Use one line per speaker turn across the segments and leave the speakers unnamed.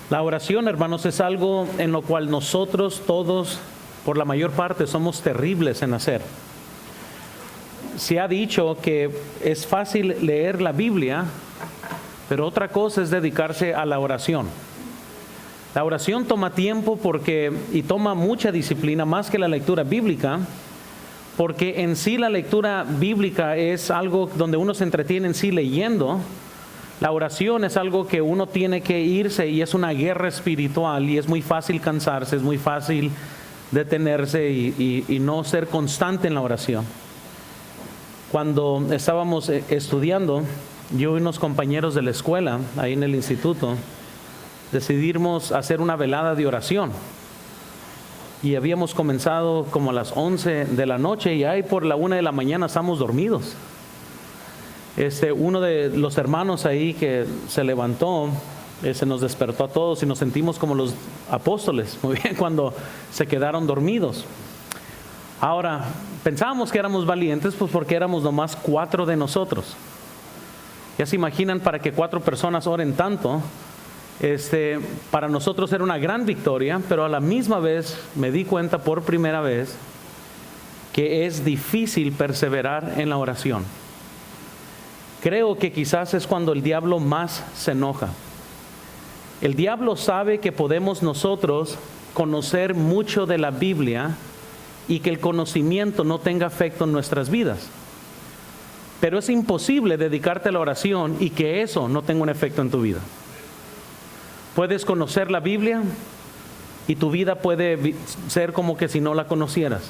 La oración, hermanos, es algo en lo cual nosotros todos, por la mayor parte, somos terribles en hacer. Se ha dicho que es fácil leer la Biblia, pero otra cosa es dedicarse a la oración. La oración toma tiempo y toma mucha disciplina, más que la lectura bíblica, porque en sí la lectura bíblica es algo donde uno se entretiene en sí leyendo. La oración es algo que uno tiene que irse y es una guerra espiritual y es muy fácil cansarse, es muy fácil detenerse y no ser constante en la oración. Cuando estábamos estudiando, yo y unos compañeros de la escuela, ahí en el instituto, decidimos hacer una velada de oración. Y habíamos comenzado como a las 11 de la noche y ahí por la 1 de la mañana estamos dormidos. Uno de los hermanos ahí que se levantó, nos despertó a todos y nos sentimos como los apóstoles, muy bien, cuando se quedaron dormidos. Ahora, pensábamos que éramos valientes, pues porque éramos nomás 4 de nosotros. Ya se imaginan, para que 4 personas oren tanto, para nosotros era una gran victoria, pero a la misma vez me di cuenta por primera vez que es difícil perseverar en la oración. Creo que quizás es cuando el diablo más se enoja. El diablo sabe que podemos nosotros conocer mucho de la Biblia y que el conocimiento no tenga efecto en nuestras vidas. Pero es imposible dedicarte a la oración y que eso no tenga un efecto en tu vida. Puedes conocer la Biblia y tu vida puede ser como que si no la conocieras.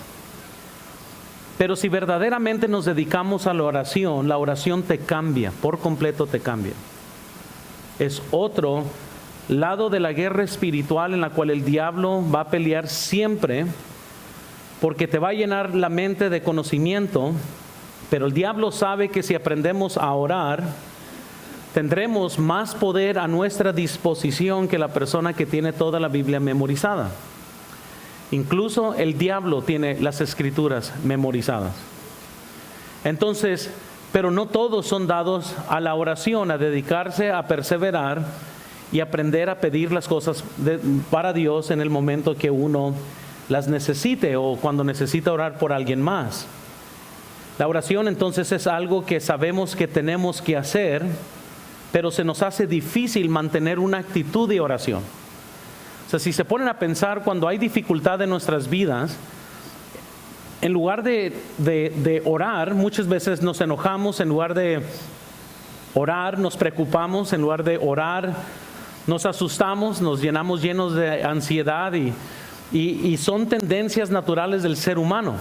Pero si verdaderamente nos dedicamos a la oración te cambia, por completo te cambia. Es otro lado de la guerra espiritual en la cual el diablo va a pelear siempre, porque te va a llenar la mente de conocimiento, pero el diablo sabe que si aprendemos a orar, tendremos más poder a nuestra disposición que la persona que tiene toda la Biblia memorizada. Incluso el diablo tiene las escrituras memorizadas. Entonces, pero no todos son dados a la oración, a dedicarse a perseverar y aprender a pedir las cosas para Dios en el momento que uno las necesite o cuando necesita orar por alguien más. La oración entonces es algo que sabemos que tenemos que hacer, pero se nos hace difícil mantener una actitud de oración. O sea, si se ponen a pensar, cuando hay dificultad en nuestras vidas, en lugar de orar, muchas veces nos enojamos, en lugar de orar nos preocupamos, en lugar de orar nos asustamos, nos llenamos llenos de ansiedad y son tendencias naturales del ser humano.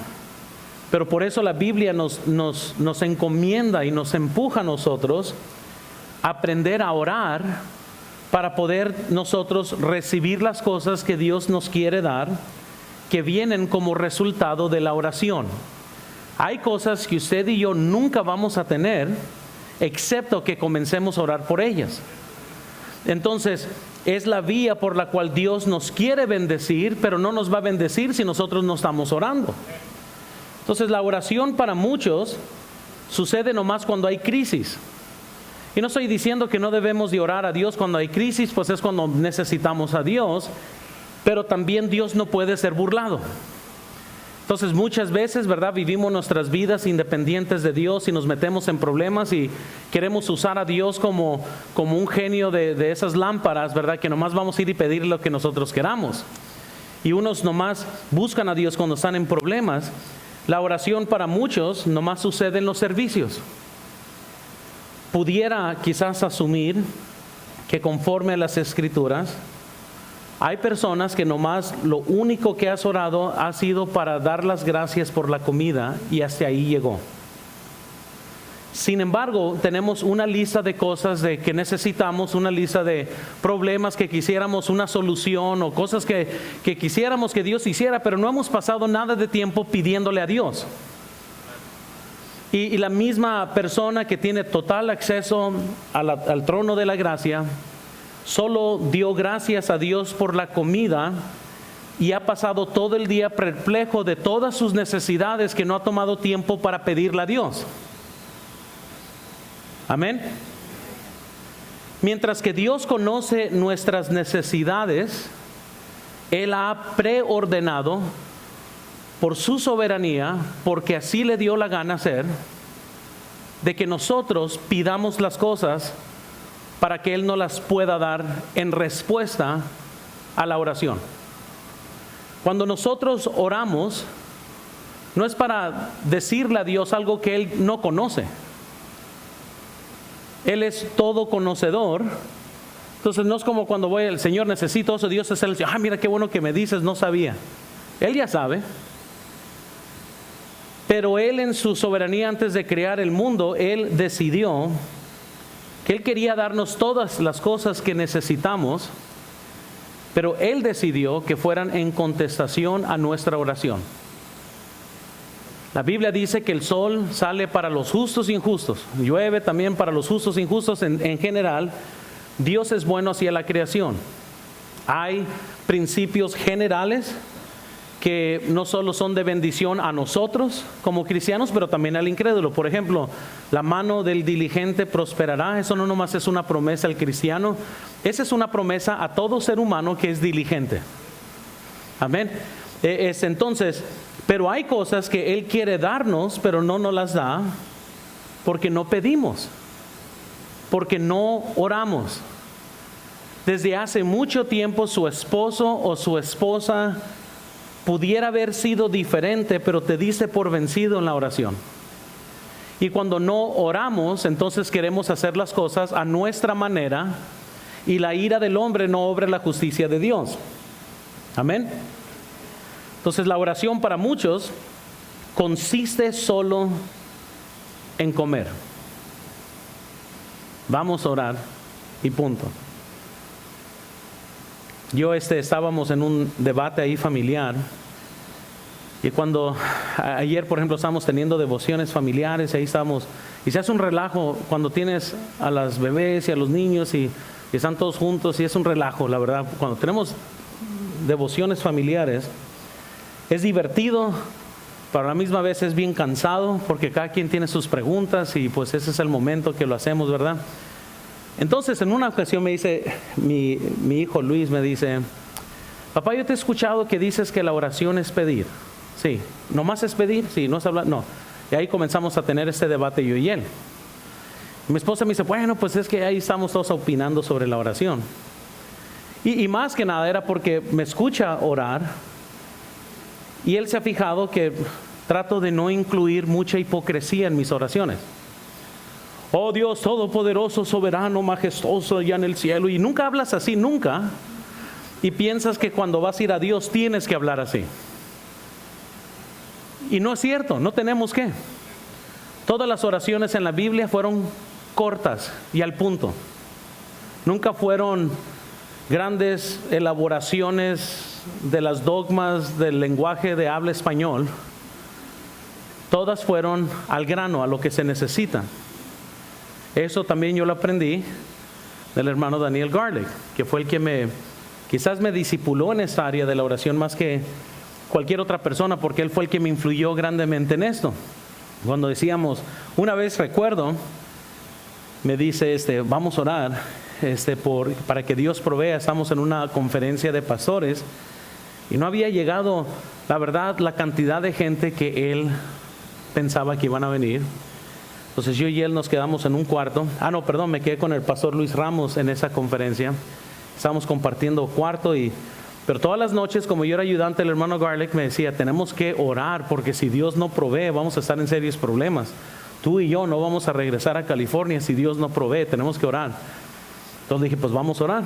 Pero por eso la Biblia nos encomienda y nos empuja a nosotros a aprender a orar para poder nosotros recibir las cosas que Dios nos quiere dar, que vienen como resultado de la oración. Hay cosas que usted y yo nunca vamos a tener, excepto que comencemos a orar por ellas. Entonces, es la vía por la cual Dios nos quiere bendecir, pero no nos va a bendecir si nosotros no estamos orando. Entonces, la oración para muchos sucede nomás cuando hay crisis. Y no estoy diciendo que no debemos de orar a Dios cuando hay crisis, pues es cuando necesitamos a Dios, pero también Dios no puede ser burlado. Entonces muchas veces, ¿verdad?, vivimos nuestras vidas independientes de Dios y nos metemos en problemas y queremos usar a Dios como un genio de esas lámparas, ¿verdad?, que nomás vamos a ir y pedir lo que nosotros queramos. Y unos nomás buscan a Dios cuando están en problemas. La oración para muchos nomás sucede en los servicios. Pudiera quizás asumir que conforme a las Escrituras, hay personas que nomás lo único que has orado ha sido para dar las gracias por la comida y hasta ahí llegó. Sin embargo, tenemos una lista de cosas que necesitamos, una lista de problemas que quisiéramos una solución o cosas que quisiéramos que Dios hiciera, pero no hemos pasado nada de tiempo pidiéndole a Dios. Y la misma persona que tiene total acceso al trono de la gracia, solo dio gracias a Dios por la comida y ha pasado todo el día perplejo de todas sus necesidades que no ha tomado tiempo para pedirle a Dios. Amén. Mientras que Dios conoce nuestras necesidades, Él ha preordenado por su soberanía, porque así le dio la gana hacer, de que nosotros pidamos las cosas para que Él nos las pueda dar en respuesta a la oración. Cuando nosotros oramos, no es para decirle a Dios algo que Él no conoce. Él es todo conocedor. Entonces no es como cuando voy al Señor, necesito eso, Dios es el Señor. Mira qué bueno que me dices, no sabía. Él ya sabe. Pero Él en su soberanía, antes de crear el mundo, Él decidió que Él quería darnos todas las cosas que necesitamos, pero Él decidió que fueran en contestación a nuestra oración. La Biblia dice que el sol sale para los justos e injustos, llueve también para los justos e injustos en general. Dios es bueno hacia la creación. Hay principios generales que no solo son de bendición a nosotros como cristianos, pero también al incrédulo. Por ejemplo, la mano del diligente prosperará. Eso no nomás es una promesa al cristiano, esa es una promesa a todo ser humano que es diligente. Amén. Entonces, pero hay cosas que Él quiere darnos, pero no nos las da porque no pedimos, porque no oramos. Desde hace mucho tiempo su esposo o su esposa pudiera haber sido diferente, pero te dice por vencido en la oración. Y cuando no oramos, entonces queremos hacer las cosas a nuestra manera, y la ira del hombre no obra la justicia de Dios. Amén. Entonces la oración para muchos consiste solo en comer. Vamos a orar y punto. Yo estábamos en un debate ahí familiar, y cuando ayer, por ejemplo, estábamos teniendo devociones familiares, ahí estamos, y se hace un relajo cuando tienes a las bebés y a los niños y están todos juntos, y es un relajo, la verdad. Cuando tenemos devociones familiares es divertido, pero a la misma vez es bien cansado, porque cada quien tiene sus preguntas, y pues ese es el momento que lo hacemos, ¿verdad? Entonces, en una ocasión me dice, mi hijo Luis me dice: papá, yo te he escuchado que dices que la oración es pedir. Sí, ¿nomás es pedir? Sí, no es hablar, no. Y ahí comenzamos a tener este debate yo y él. Mi esposa me dice: bueno, pues es que ahí estamos todos opinando sobre la oración. Y más que nada era porque me escucha orar, y él se ha fijado que trato de no incluir mucha hipocresía en mis oraciones. Oh Dios todopoderoso, soberano, majestuoso allá en el cielo. Y nunca hablas así, nunca. Y piensas que cuando vas a ir a Dios tienes que hablar así. Y no es cierto, no tenemos que. Todas las oraciones en la Biblia fueron cortas y al punto. Nunca fueron grandes elaboraciones de las dogmas del lenguaje de habla español. Todas fueron al grano, a lo que se necesita. Eso también yo lo aprendí del hermano Daniel Garlic, que fue el que quizás me discipuló en esta área de la oración más que cualquier otra persona, porque él fue el que me influyó grandemente en esto. Cuando decíamos, una vez recuerdo, me dice, vamos a orar para que Dios provea. Estamos en una conferencia de pastores y no había llegado, la verdad, la cantidad de gente que él pensaba que iban a venir. Entonces yo y él nos quedamos en un cuarto. Me quedé con el pastor Luis Ramos en esa conferencia. Estábamos compartiendo cuarto, pero todas las noches, como yo era ayudante del hermano Garlic, me decía: tenemos que orar, porque si Dios no provee vamos a estar en serios problemas. Tú y yo no vamos a regresar a California si Dios no provee, tenemos que orar. Entonces dije: pues vamos a orar.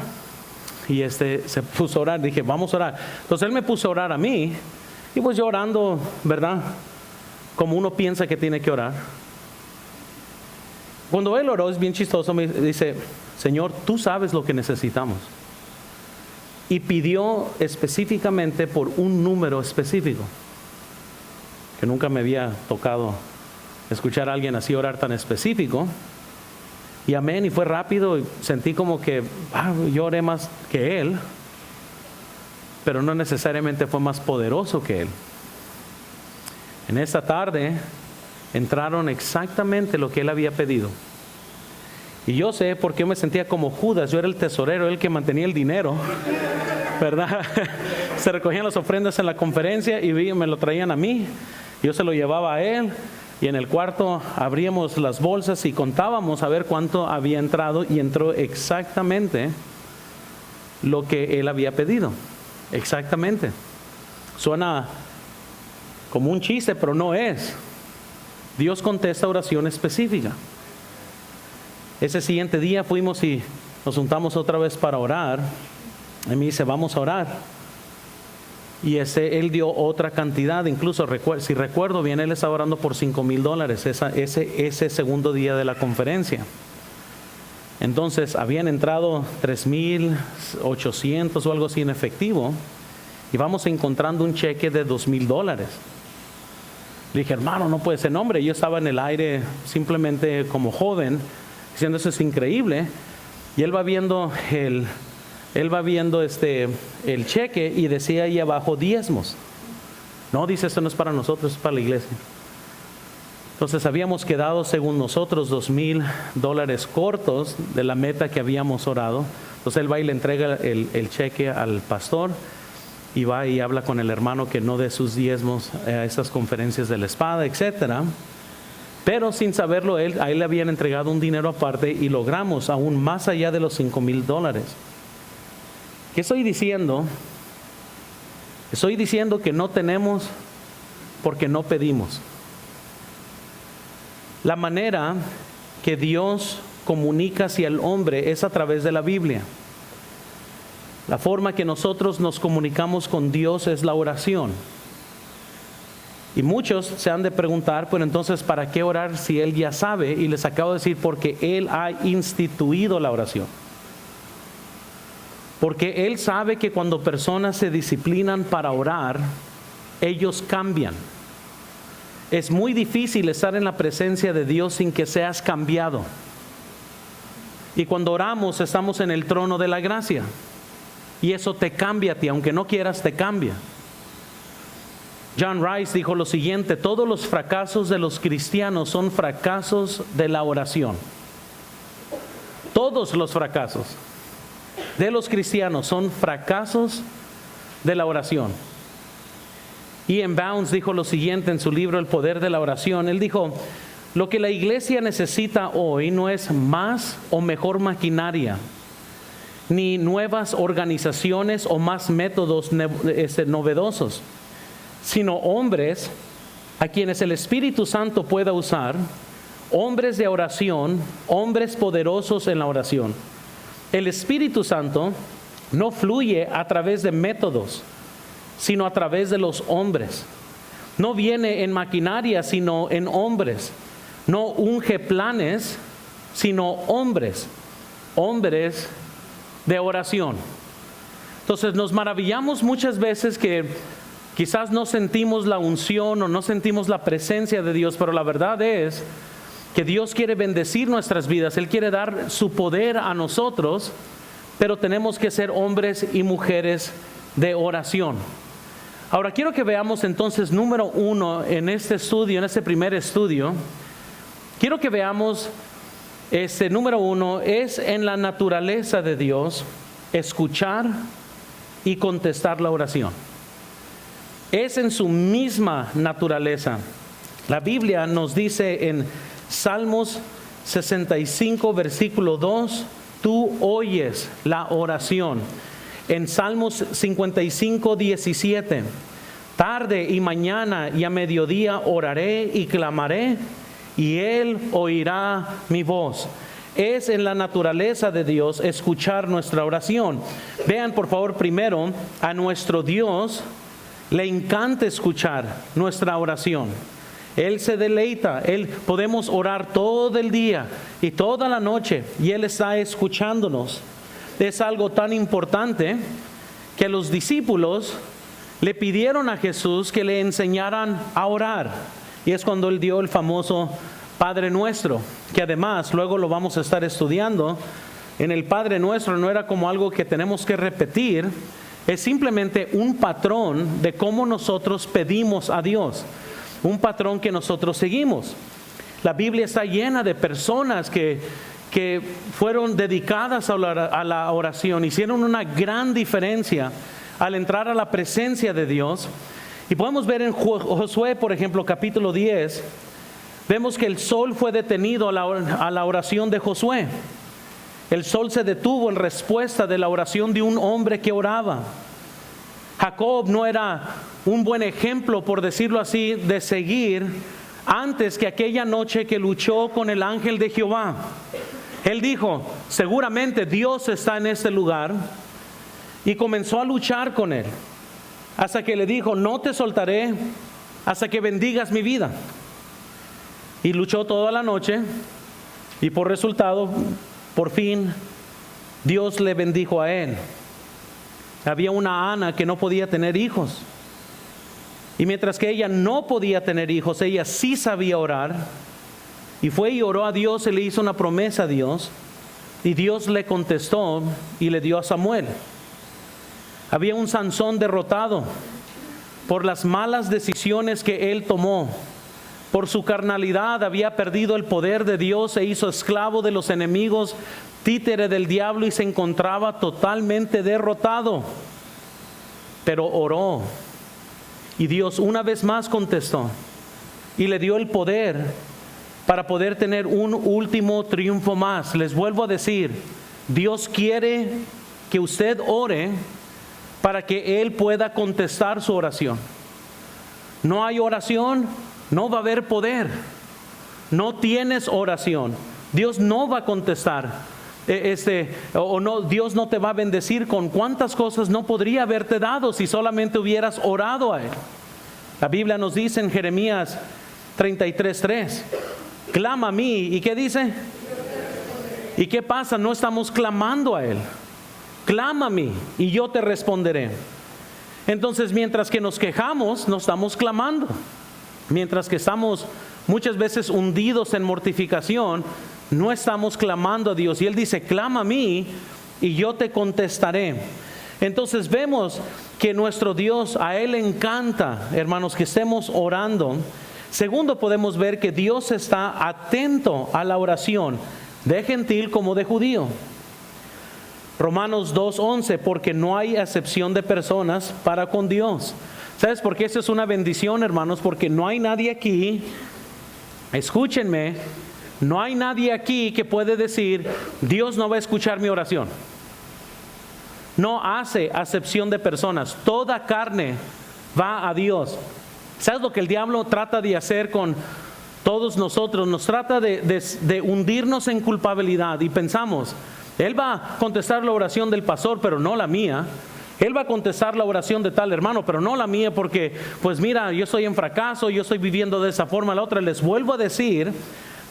Y se puso a orar, dije: vamos a orar. Entonces él me puso a orar a mí, y pues yo orando, ¿verdad?, como uno piensa que tiene que orar. Cuando él oró, es bien chistoso, me dice: Señor, tú sabes lo que necesitamos. Y pidió específicamente por un número específico, que nunca me había tocado escuchar a alguien así orar tan específico. Y amén, y fue rápido, y sentí como que yo oré más que él, pero no necesariamente fue más poderoso que él. En esta tarde entraron exactamente lo que él había pedido. Y yo sé porque yo me sentía como Judas, yo era el tesorero, el que mantenía el dinero, ¿verdad? Se recogían las ofrendas en la conferencia y me lo traían a mí, yo se lo llevaba a él, y en el cuarto abríamos las bolsas y contábamos a ver cuánto había entrado, y entró exactamente lo que él había pedido, exactamente. Suena como un chiste, pero no es. Dios contesta oración específica. Ese siguiente día fuimos y nos juntamos otra vez para orar. Y me dice, vamos a orar. Y él dio otra cantidad, incluso si recuerdo bien, él estaba orando por $5,000 ese segundo día de la conferencia. Entonces habían entrado 3,800 o algo así en efectivo, y vamos encontrando un cheque de $2,000. Le dije, hermano, no puede ser. Hombre, yo estaba en el aire simplemente como joven, diciendo, eso es increíble. Y él va viendo el cheque y decía ahí abajo diezmos. No, dice, esto no es para nosotros, es para la iglesia. Entonces habíamos quedado, según nosotros, $2,000 cortos de la meta que habíamos orado. Entonces él va y le entrega el cheque al pastor, y va y habla con el hermano que no dé sus diezmos a esas conferencias de la espada, etcétera. Pero sin saberlo a él le habían entregado un dinero aparte, y logramos aún más allá de los $5,000. ¿Qué estoy diciendo? Estoy diciendo que no tenemos porque no pedimos. La manera que Dios comunica hacia el hombre es a través de la Biblia. La forma que nosotros nos comunicamos con Dios es la oración. Y muchos se han de preguntar, pero entonces, ¿para qué orar si Él ya sabe? Y les acabo de decir, porque Él ha instituido la oración. Porque Él sabe que cuando personas se disciplinan para orar, ellos cambian. Es muy difícil estar en la presencia de Dios sin que seas cambiado. Y cuando oramos, estamos en el trono de la gracia. Y eso te cambia a ti, aunque no quieras, te cambia. John Rice dijo lo siguiente: todos los fracasos de los cristianos son fracasos de la oración. Todos los fracasos de los cristianos son fracasos de la oración. Ian Bounds dijo lo siguiente en su libro El poder de la oración. Él dijo, lo que la iglesia necesita hoy no es más o mejor maquinaria, ni nuevas organizaciones o más métodos novedosos, sino hombres a quienes el Espíritu Santo pueda usar, hombres de oración, hombres poderosos en la oración. El Espíritu Santo no fluye a través de métodos, sino a través de los hombres. No viene en maquinaria, sino en hombres. No unge planes, sino hombres. Hombres de oración. Entonces nos maravillamos muchas veces que quizás no sentimos la unción o no sentimos la presencia de Dios, pero la verdad es que Dios quiere bendecir nuestras vidas. Él quiere dar su poder a nosotros, pero tenemos que ser hombres y mujeres de oración. Ahora quiero que veamos entonces, número 1, en este estudio, en este primer estudio, quiero que veamos, número 1, es en la naturaleza de Dios escuchar y contestar la oración. Es en su misma naturaleza. La Biblia nos dice en Salmos 65, versículo 2, tú oyes la oración. En Salmos 55, 17, tarde y mañana y a mediodía oraré y clamaré, y Él oirá mi voz. Es en la naturaleza de Dios escuchar nuestra oración. Vean por favor primero, a nuestro Dios le encanta escuchar nuestra oración. Él se deleita, podemos orar todo el día y toda la noche y Él está escuchándonos. Es algo tan importante que los discípulos le pidieron a Jesús que le enseñaran a orar. Y es cuando Él dio el famoso Padre Nuestro, que además luego lo vamos a estar estudiando. En el Padre Nuestro no era como algo que tenemos que repetir, es simplemente un patrón de cómo nosotros pedimos a Dios, un patrón que nosotros seguimos. La Biblia está llena de personas que que fueron dedicadas a la oración hicieron una gran diferencia al entrar a la presencia de Dios. Y podemos ver en Josué, por ejemplo, capítulo 10, vemos que el sol fue detenido a la oración de Josué. El sol se detuvo en respuesta de la oración de un hombre que oraba. Jacob no era un buen ejemplo, por decirlo así, de seguir antes que aquella noche que luchó con el ángel de Jehová. Él dijo, seguramente Dios está en este lugar, y comenzó a luchar con él, hasta que le dijo, no te soltaré hasta que bendigas mi vida. Y luchó toda la noche, y por resultado, por fin, Dios le bendijo a él. Había una Ana que no podía tener hijos, y mientras que ella no podía tener hijos, ella sí sabía orar, y fue y oró a Dios y le hizo una promesa a Dios, y Dios le contestó y le dio a Samuel. Había un Sansón derrotado por las malas decisiones que él tomó. Por su carnalidad había perdido el poder de Dios, se hizo esclavo de los enemigos, títere del diablo, y se encontraba totalmente derrotado. Pero oró, y Dios una vez más contestó y le dio el poder para poder tener un último triunfo más. Les vuelvo a decir, Dios quiere que usted ore para que Él pueda contestar su oración. No hay oración, no va a haber poder. No tienes oración, Dios no va a contestar. Dios no te va a bendecir con cuántas cosas no podría haberte dado si solamente hubieras orado a Él. La Biblia nos dice en Jeremías 33:3, clama a mí, ¿y qué dice? ¿Y qué pasa? No estamos clamando a Él. Clama a mí y yo te responderé. Entonces, mientras que nos quejamos, no estamos clamando. Mientras que estamos muchas veces hundidos en mortificación, no estamos clamando a Dios. Y Él dice, clama a mí y yo te contestaré. Entonces vemos que nuestro Dios, a Él le encanta, hermanos, que estemos orando. Segundo, podemos ver que Dios está atento a la oración de gentil como de judío. Romanos 2:11, porque no hay acepción de personas para con Dios. ¿Sabes por qué eso es una bendición, hermanos? Porque no hay nadie aquí, escúchenme, no hay nadie aquí que puede decir, Dios no va a escuchar mi oración. No hace acepción de personas. Toda carne va a Dios. ¿Sabes lo que el diablo trata de hacer con todos nosotros? Nos trata de hundirnos en culpabilidad y pensamos, Él va a contestar la oración del pastor, pero no la mía. Él va a contestar la oración de tal hermano, pero no la mía, porque pues mira, yo estoy en fracaso, yo estoy viviendo de esa forma. La otra, les vuelvo a decir,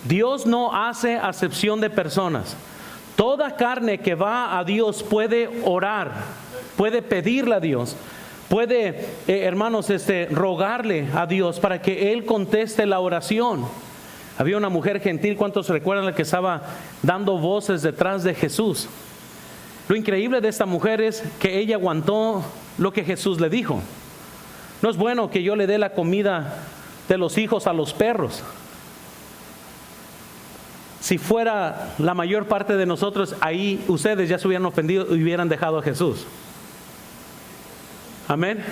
Dios no hace acepción de personas. Toda carne que va a Dios puede orar, puede pedirle a Dios, puede, hermanos, rogarle a Dios para que Él conteste la oración. Había una mujer gentil, ¿cuántos recuerdan la que estaba dando voces detrás de Jesús? Lo increíble de esta mujer es que ella aguantó lo que Jesús le dijo. No es bueno que yo le dé la comida de los hijos a los perros. Si fuera la mayor parte de nosotros, ahí ustedes ya se hubieran ofendido y hubieran dejado a Jesús. Amén.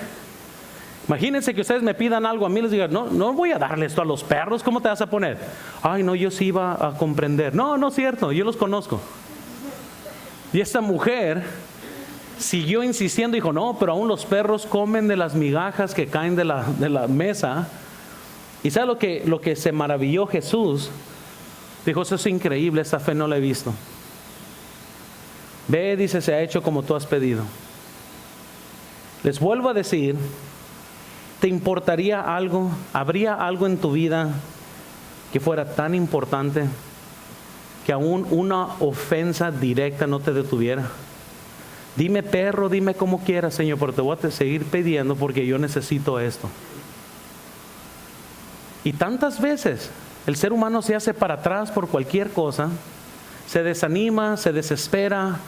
Imagínense que ustedes me pidan algo a mí, les digan, no voy a darle esto a los perros, ¿cómo te vas a poner? Ay, no, yo sí iba a comprender. No es cierto, yo los conozco. Y esta mujer siguió insistiendo, dijo, no, pero aún los perros comen de las migajas que caen de la mesa. ¿Y sabe lo que se maravilló Jesús? Dijo, eso es increíble, esta fe no la he visto. Ve, dice, se ha hecho como tú has pedido. Les vuelvo a decir, ¿te importaría algo? ¿Habría algo en tu vida que fuera tan importante que aún una ofensa directa no te detuviera? Dime perro, dime como quieras, Señor, pero te voy a seguir pidiendo porque yo necesito esto. Y tantas veces el ser humano se hace para atrás por cualquier cosa, se desanima, se desespera,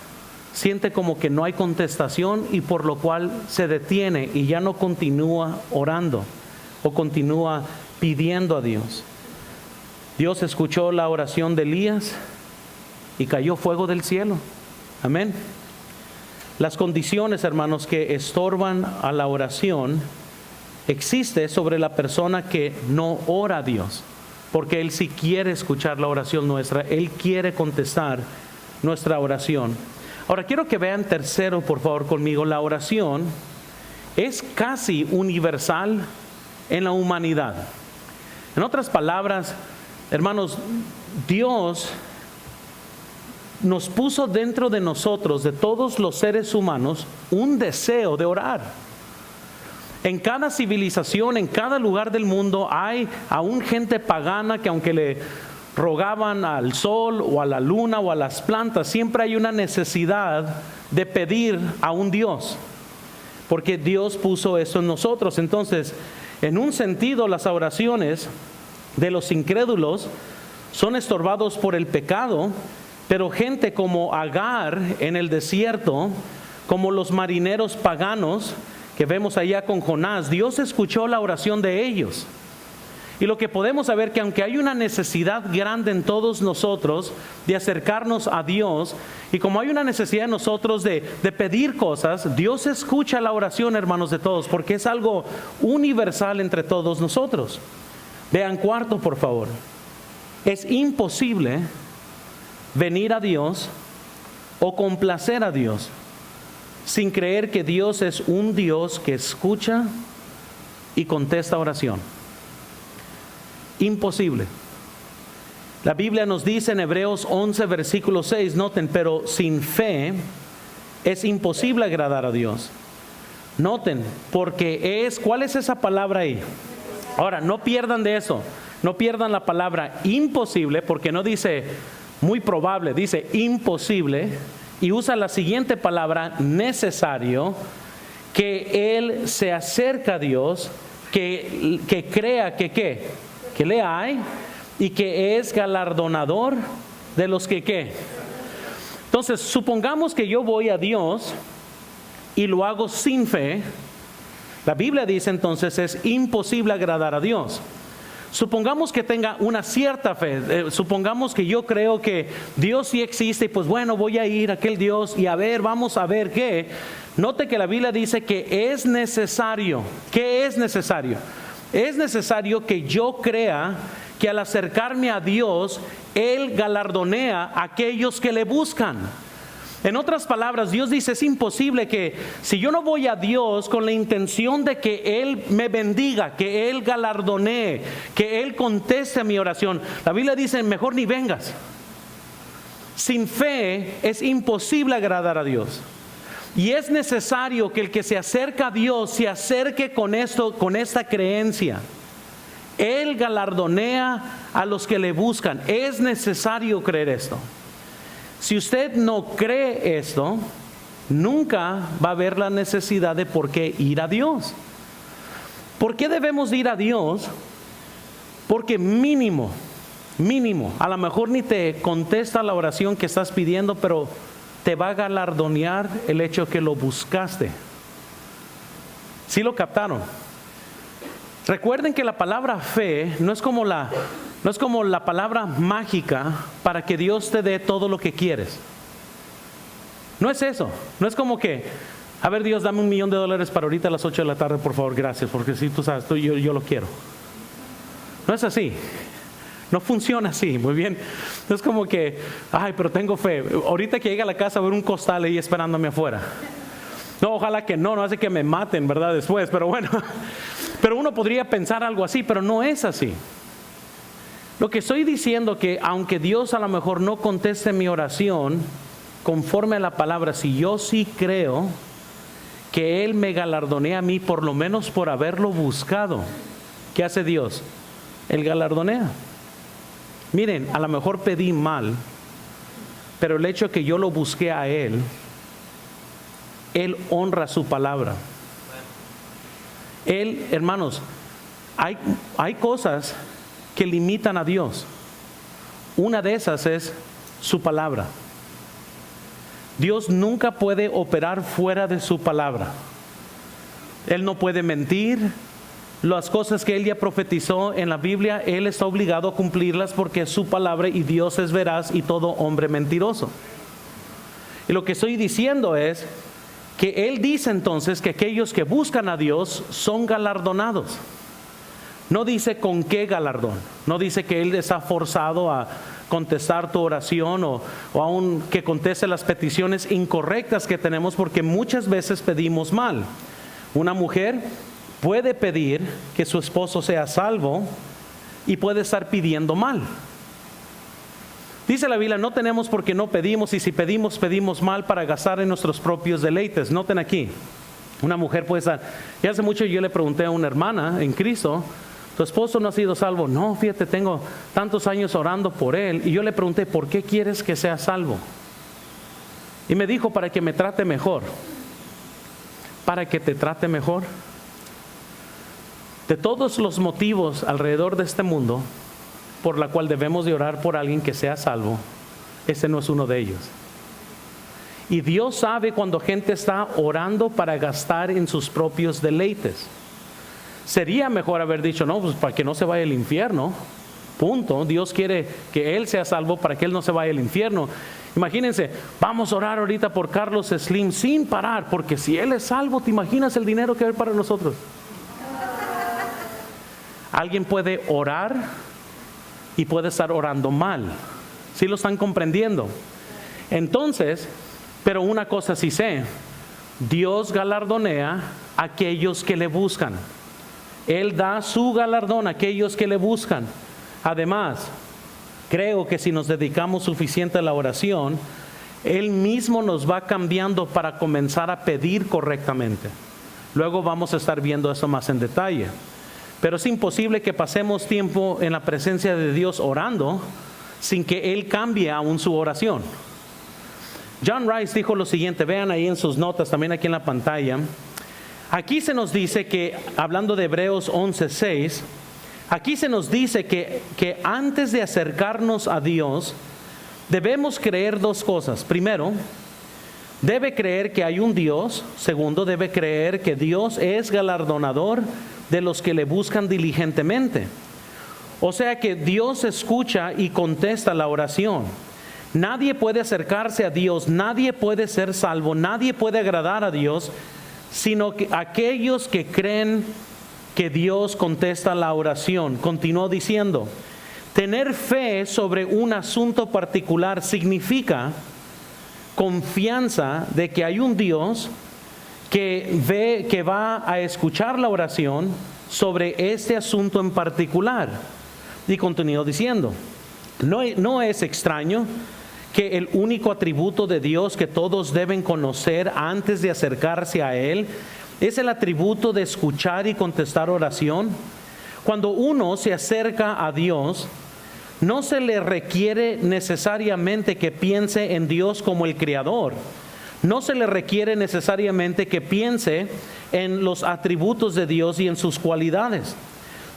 siente como que no hay contestación y por lo cual se detiene y ya no continúa orando o continúa pidiendo a Dios. Dios escuchó la oración de Elías y cayó fuego del cielo. Amén. Las condiciones, hermanos, que estorban a la oración existe sobre la persona que no ora a Dios, porque Él sí quiere escuchar la oración nuestra, Él quiere contestar nuestra oración. Ahora quiero que vean tercero, por favor, conmigo. La oración es casi universal en la humanidad. En otras palabras, hermanos, Dios nos puso dentro de nosotros, de todos los seres humanos, un deseo de orar. En cada civilización, en cada lugar del mundo, hay aún gente pagana que, aunque le rogaban al sol o a la luna o a las plantas, siempre hay una necesidad de pedir a un Dios, porque Dios puso eso en nosotros. Entonces, en un sentido, las oraciones de los incrédulos son estorbados por el pecado, pero gente como Agar en el desierto, como los marineros paganos que vemos allá con Jonás, Dios escuchó la oración de ellos. Y lo que podemos saber que aunque hay una necesidad grande en todos nosotros de acercarnos a Dios, y como hay una necesidad en nosotros de pedir cosas, Dios escucha la oración, hermanos, de todos, porque es algo universal entre todos nosotros. Vean cuarto, por favor. Es imposible venir a Dios o complacer a Dios sin creer que Dios es un Dios que escucha y contesta oración. Imposible. La Biblia nos dice en Hebreos 11, versículo 6, noten, pero sin fe es imposible agradar a Dios. Noten, porque ¿cuál es esa palabra ahí? Ahora, no pierdan de eso, no pierdan la palabra imposible, porque no dice muy probable, dice imposible, y usa la siguiente palabra, necesario, que Él se acerca a Dios, que crea que le hay, y que es galardonador de los que ¿qué? Entonces, supongamos que yo voy a Dios y lo hago sin fe. La Biblia dice entonces es imposible agradar a Dios. Supongamos que tenga una cierta fe, supongamos que yo creo que Dios sí existe y pues bueno, voy a ir a aquel Dios y vamos a ver qué. Note que la Biblia dice que es necesario. ¿Qué es necesario? Es necesario que yo crea que al acercarme a Dios, Él galardonea a aquellos que le buscan. En otras palabras, Dios dice, es imposible que si yo no voy a Dios con la intención de que Él me bendiga, que Él galardonee, que Él conteste mi oración. La Biblia dice, mejor ni vengas. Sin fe es imposible agradar a Dios. Y es necesario que el que se acerca a Dios se acerque con esta creencia. Él galardonea a los que le buscan. Es necesario creer esto. Si usted no cree esto, nunca va a haber la necesidad de por qué ir a Dios. ¿Por qué debemos ir a Dios? Porque mínimo, a lo mejor ni te contesta la oración que estás pidiendo, pero te va a galardonear el hecho que lo buscaste. ¿Sí lo captaron? Recuerden que la palabra fe no es como la palabra mágica para que Dios te dé todo lo que quieres. No es eso. No es como que, a ver Dios, dame $1,000,000 para ahorita a las 8 de la tarde, por favor, gracias, porque si tú sabes, yo lo quiero. No es así. No funciona así, muy bien. No es como que, ay, pero tengo fe. Ahorita que llegue a la casa a ver un costal ahí esperándome afuera. No, ojalá que no hace que me maten, ¿verdad? Después, pero bueno. Pero uno podría pensar algo así, pero no es así. Lo que estoy diciendo que aunque Dios a lo mejor no conteste mi oración conforme a la palabra, si yo sí creo que Él me galardonea a mí por lo menos por haberlo buscado, ¿qué hace Dios? Él galardonea. Miren, a lo mejor pedí mal, pero el hecho que yo lo busqué a Él honra su palabra. Él, hermanos, hay cosas que limitan a Dios. Una de esas es su palabra. Dios nunca puede operar fuera de su palabra. Él no puede mentir, las cosas que Él ya profetizó en la Biblia, Él está obligado a cumplirlas porque es su palabra y Dios es veraz y todo hombre mentiroso. Y lo que estoy diciendo es que Él dice entonces que aquellos que buscan a Dios son galardonados. No dice con qué galardón, no dice que Él está forzado a contestar tu oración o aún que conteste las peticiones incorrectas que tenemos, porque muchas veces pedimos mal. Una mujer puede pedir que su esposo sea salvo y puede estar pidiendo mal. Dice la Biblia, no tenemos porque no pedimos, y si pedimos, pedimos mal para gastar en nuestros propios deleites. Noten aquí, una mujer puede estar, y hace mucho yo le pregunté a una hermana en Cristo, ¿tu esposo no ha sido salvo? No, fíjate, tengo tantos años orando por él. Y yo le pregunté, ¿por qué quieres que sea salvo? Y me dijo, para que me trate mejor. ¿Para que te trate mejor? De todos los motivos alrededor de este mundo por la cual debemos de orar por alguien que sea salvo, ese no es uno de ellos. Y Dios sabe cuando gente está orando para gastar en sus propios deleites. Sería mejor haber dicho, no, pues para que no se vaya al infierno, punto. Dios quiere que él sea salvo para que él no se vaya al infierno. Imagínense, vamos a orar ahorita por Carlos Slim sin parar, porque si él es salvo, ¿te imaginas el dinero que hay para nosotros? Alguien puede orar y puede estar orando mal. ¿Sí lo están comprendiendo? Entonces, pero una cosa sí sé, Dios galardonea a aquellos que le buscan. Él da su galardón a aquellos que le buscan. Además, creo que si nos dedicamos suficiente a la oración, Él mismo nos va cambiando para comenzar a pedir correctamente. Luego vamos a estar viendo eso más en detalle. Pero es imposible que pasemos tiempo en la presencia de Dios orando sin que Él cambie aún su oración. John Rice dijo lo siguiente, vean ahí en sus notas, también aquí en la pantalla. Aquí se nos dice que, hablando de Hebreos 11:6, aquí se nos dice que antes de acercarnos a Dios, debemos creer dos cosas. Primero, debe creer que hay un Dios. Segundo, debe creer que Dios es galardonador de los que le buscan diligentemente. O sea que Dios escucha y contesta la oración. Nadie puede acercarse a Dios, nadie puede ser salvo, nadie puede agradar a Dios, sino que aquellos que creen que Dios contesta la oración. Continuó diciendo, tener fe sobre un asunto particular significa confianza de que hay un Dios que va a escuchar la oración sobre este asunto en particular. Y continuó diciendo, no es extraño que el único atributo de Dios que todos deben conocer antes de acercarse a Él es el atributo de escuchar y contestar oración. Cuando uno se acerca a Dios, no se le requiere necesariamente que piense en Dios como el Creador. No se le requiere necesariamente que piense en los atributos de Dios y en sus cualidades.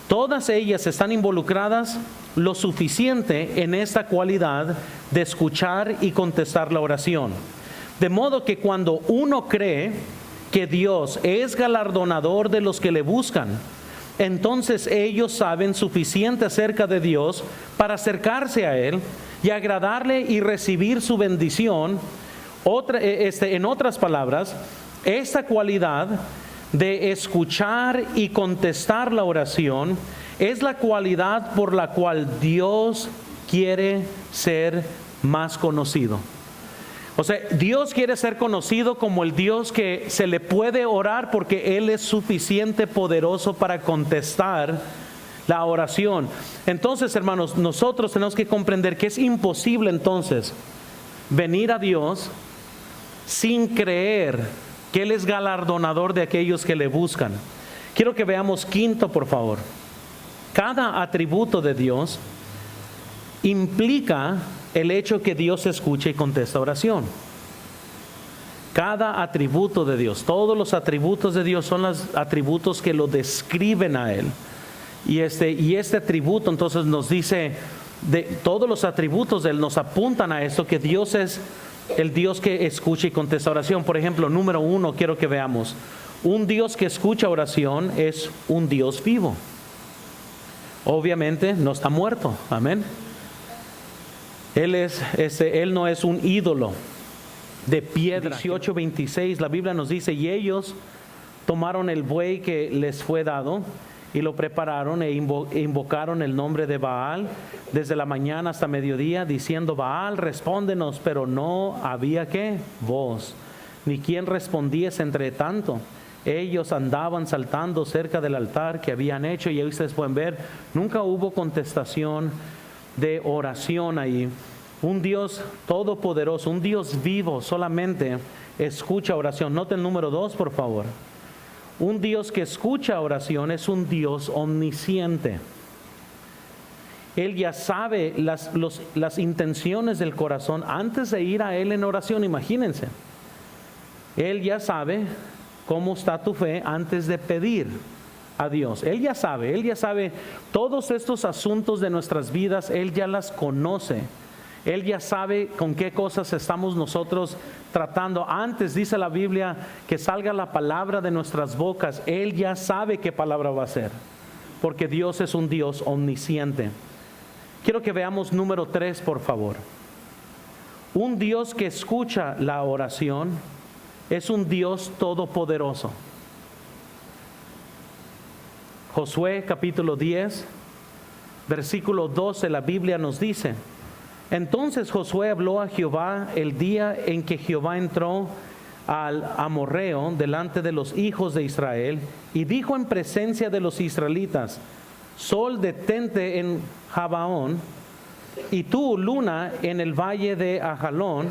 Todas ellas están involucradas lo suficiente en esta cualidad de escuchar y contestar la oración. De modo que cuando uno cree que Dios es galardonador de los que le buscan, entonces ellos saben suficiente acerca de Dios para acercarse a Él y agradarle y recibir su bendición. En otras palabras, esta cualidad de escuchar y contestar la oración es la cualidad por la cual Dios quiere ser más conocido. O sea, Dios quiere ser conocido como el Dios que se le puede orar porque Él es suficiente poderoso para contestar la oración. Entonces, hermanos, nosotros tenemos que comprender que es imposible entonces venir a Dios sin creer que Él es galardonador de aquellos que le buscan. Quiero que veamos quinto, por favor. Cada atributo de Dios implica el hecho que Dios escucha y contesta oración. Cada atributo de Dios, todos los atributos de Dios son los atributos que lo describen a Él. Y este atributo entonces nos dice, de todos los atributos de Él nos apuntan a esto, que Dios es el Dios que escucha y contesta oración. Por ejemplo, número 1, quiero que veamos, Un Dios que escucha oración es un Dios vivo. Obviamente no está muerto, amén. Él no es un ídolo de piedra. 18:26, la Biblia nos dice, y ellos tomaron el buey que les fue dado y lo prepararon e invocaron el nombre de Baal desde la mañana hasta mediodía, diciendo, Baal, respóndenos, pero no había ¿qué? Voz, ni quien respondiese. Entre tanto, ellos andaban saltando cerca del altar que habían hecho, y ahí ustedes pueden ver, nunca hubo contestación de oración ahí. Un Dios todopoderoso, un Dios vivo solamente escucha oración. Noten el número 2, por favor. Un Dios que escucha oración es un Dios omnisciente. Él ya sabe las intenciones del corazón antes de ir a Él en oración, imagínense. Él ya sabe cómo está tu fe antes de pedir a Dios. Él ya sabe todos estos asuntos de nuestras vidas, Él ya las conoce. Él ya sabe con qué cosas estamos nosotros tratando. Antes, dice la Biblia, que salga la palabra de nuestras bocas, Él ya sabe qué palabra va a ser, porque Dios es un Dios omnisciente. Quiero que veamos número 3, por favor. Un Dios que escucha la oración es un Dios todopoderoso. Josué capítulo 10, versículo 12, la Biblia nos dice, entonces Josué habló a Jehová el día en que Jehová entró al amorreo delante de los hijos de Israel, y dijo en presencia de los israelitas, sol, detente en Gabaón, y tú, luna, en el valle de Ajalón.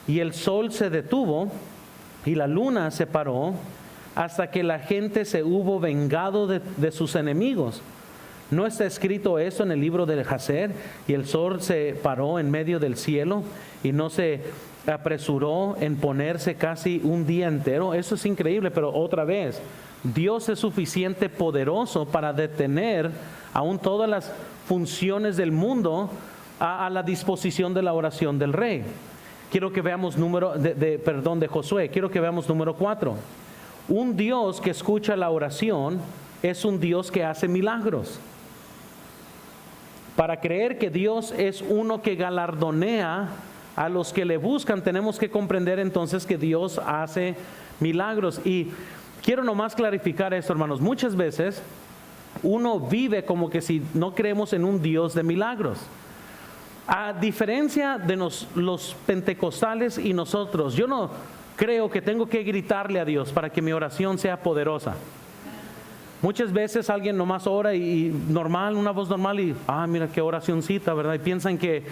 Y el sol se detuvo y la luna se paró hasta que la gente se hubo vengado de sus enemigos. ¿No está escrito eso en el libro del Jacer? Y el sol se paró en medio del cielo y no se apresuró en ponerse casi un día entero. Eso es increíble, pero otra vez, Dios es suficiente poderoso para detener aún todas las funciones del mundo a la disposición de la oración del rey. Quiero que veamos de Josué. Quiero que veamos número 4. Un Dios que escucha la oración es un Dios que hace milagros. Para creer que Dios es uno que galardonea a los que le buscan, tenemos que comprender entonces que Dios hace milagros. Y quiero nomás clarificar esto, hermanos. Muchas veces uno vive como que si no creemos en un Dios de milagros. A diferencia de los pentecostales y nosotros, yo no creo que tengo que gritarle a Dios para que mi oración sea poderosa. Muchas veces alguien nomás ora y normal, una voz normal y, mira qué oracioncita, ¿verdad? Y piensan que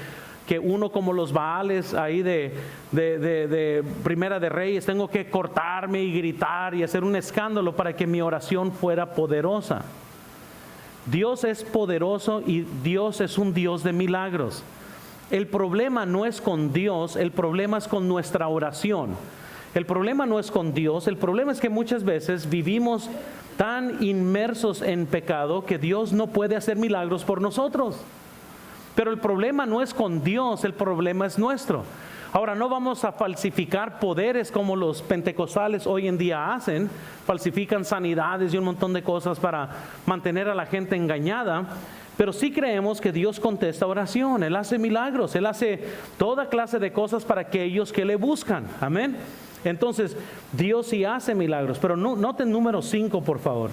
uno como los Baales ahí de Primera de Reyes, tengo que cortarme y gritar y hacer un escándalo para que mi oración fuera poderosa. Dios es poderoso y Dios es un Dios de milagros. El problema no es con Dios, el problema es con nuestra oración. El problema no es con Dios, el problema es que muchas veces vivimos tan inmersos en pecado que Dios no puede hacer milagros por nosotros. Pero el problema no es con Dios, el problema es nuestro. Ahora, no vamos a falsificar poderes como los pentecostales hoy en día hacen, falsifican sanidades y un montón de cosas para mantener a la gente engañada, pero sí creemos que Dios contesta oración, Él hace milagros, Él hace toda clase de cosas para aquellos que le buscan, amén. Entonces, Dios sí hace milagros, pero noten número 5, por favor.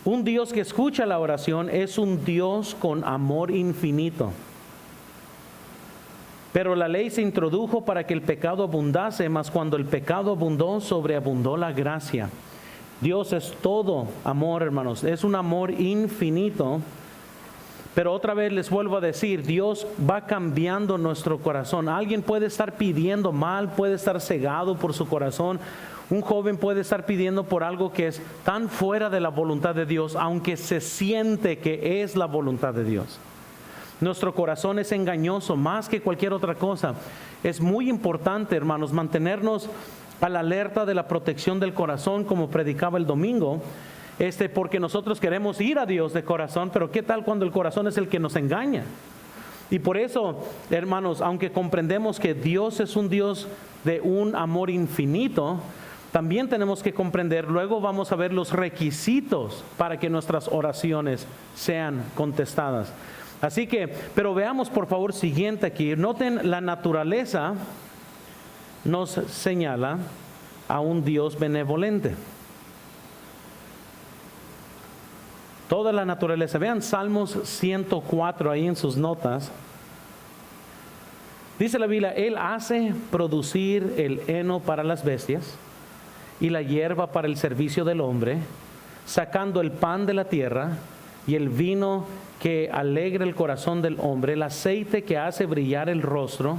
Un Dios que escucha la oración es un Dios con amor infinito. Pero la ley se introdujo para que el pecado abundase, mas cuando el pecado abundó, sobreabundó la gracia. Dios es todo amor, hermanos, es un amor infinito. Pero otra vez les vuelvo a decir, Dios va cambiando nuestro corazón. Alguien puede estar pidiendo mal, puede estar cegado por su corazón. Un joven puede estar pidiendo por algo que es tan fuera de la voluntad de Dios, aunque se siente que es la voluntad de Dios. Nuestro corazón es engañoso más que cualquier otra cosa. Es muy importante, hermanos, mantenernos a la alerta de la protección del corazón, como predicaba el domingo, porque nosotros queremos ir a Dios de corazón, pero ¿qué tal cuando el corazón es el que nos engaña? Y por eso, hermanos, aunque comprendemos que Dios es un Dios de un amor infinito, también tenemos que comprender, luego vamos a ver los requisitos para que nuestras oraciones sean contestadas. Así que, pero veamos por favor siguiente aquí. Noten, la naturaleza nos señala a un Dios benevolente. Toda la naturaleza. Vean Salmos 104 ahí en sus notas. Dice la Biblia, Él hace producir el heno para las bestias y la hierba para el servicio del hombre, sacando el pan de la tierra y el vino que alegra el corazón del hombre, el aceite que hace brillar el rostro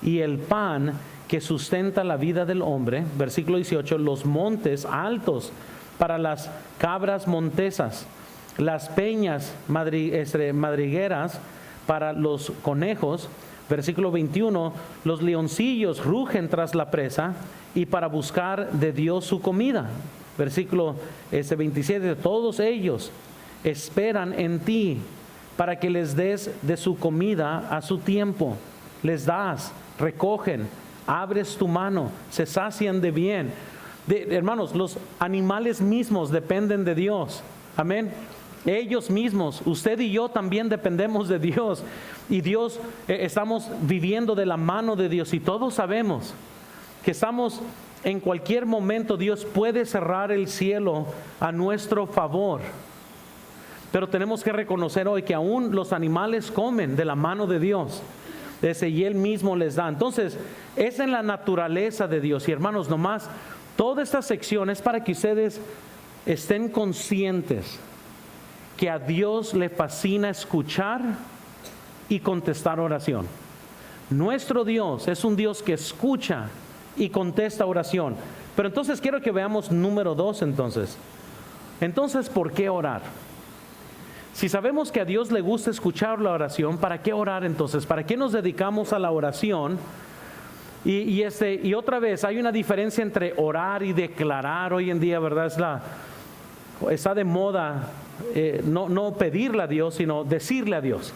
y el pan que sustenta la vida del hombre. Versículo 18, los montes altos para las cabras montesas, las peñas madrigueras para los conejos. Versículo 21, los leoncillos rugen tras la presa y para buscar de Dios su comida. Versículo 27, todos ellos esperan en ti para que les des de su comida a su tiempo. Les das, recogen, abres tu mano, se sacian de bien. Hermanos, los animales mismos dependen de Dios. Amén. Ellos mismos, usted y yo también dependemos de Dios. Y Dios, estamos viviendo de la mano de Dios. Y todos sabemos que estamos en cualquier momento, Dios puede cerrar el cielo a nuestro favor. Pero tenemos que reconocer hoy que aún los animales comen de la mano de Dios. Y Él mismo les da. Entonces, es en la naturaleza de Dios. Y hermanos, nomás, toda esta sección es para que ustedes estén conscientes que a Dios le fascina escuchar y contestar oración. Nuestro Dios es un Dios que escucha y contesta oración. Pero entonces quiero que veamos número 2 entonces. Entonces, ¿por qué orar? Si sabemos que a Dios le gusta escuchar la oración, ¿para qué orar entonces? ¿Para qué nos dedicamos a la oración? Y otra vez, hay una diferencia entre orar y declarar hoy en día, ¿verdad? Está de moda no pedirle a Dios, sino decirle a Dios,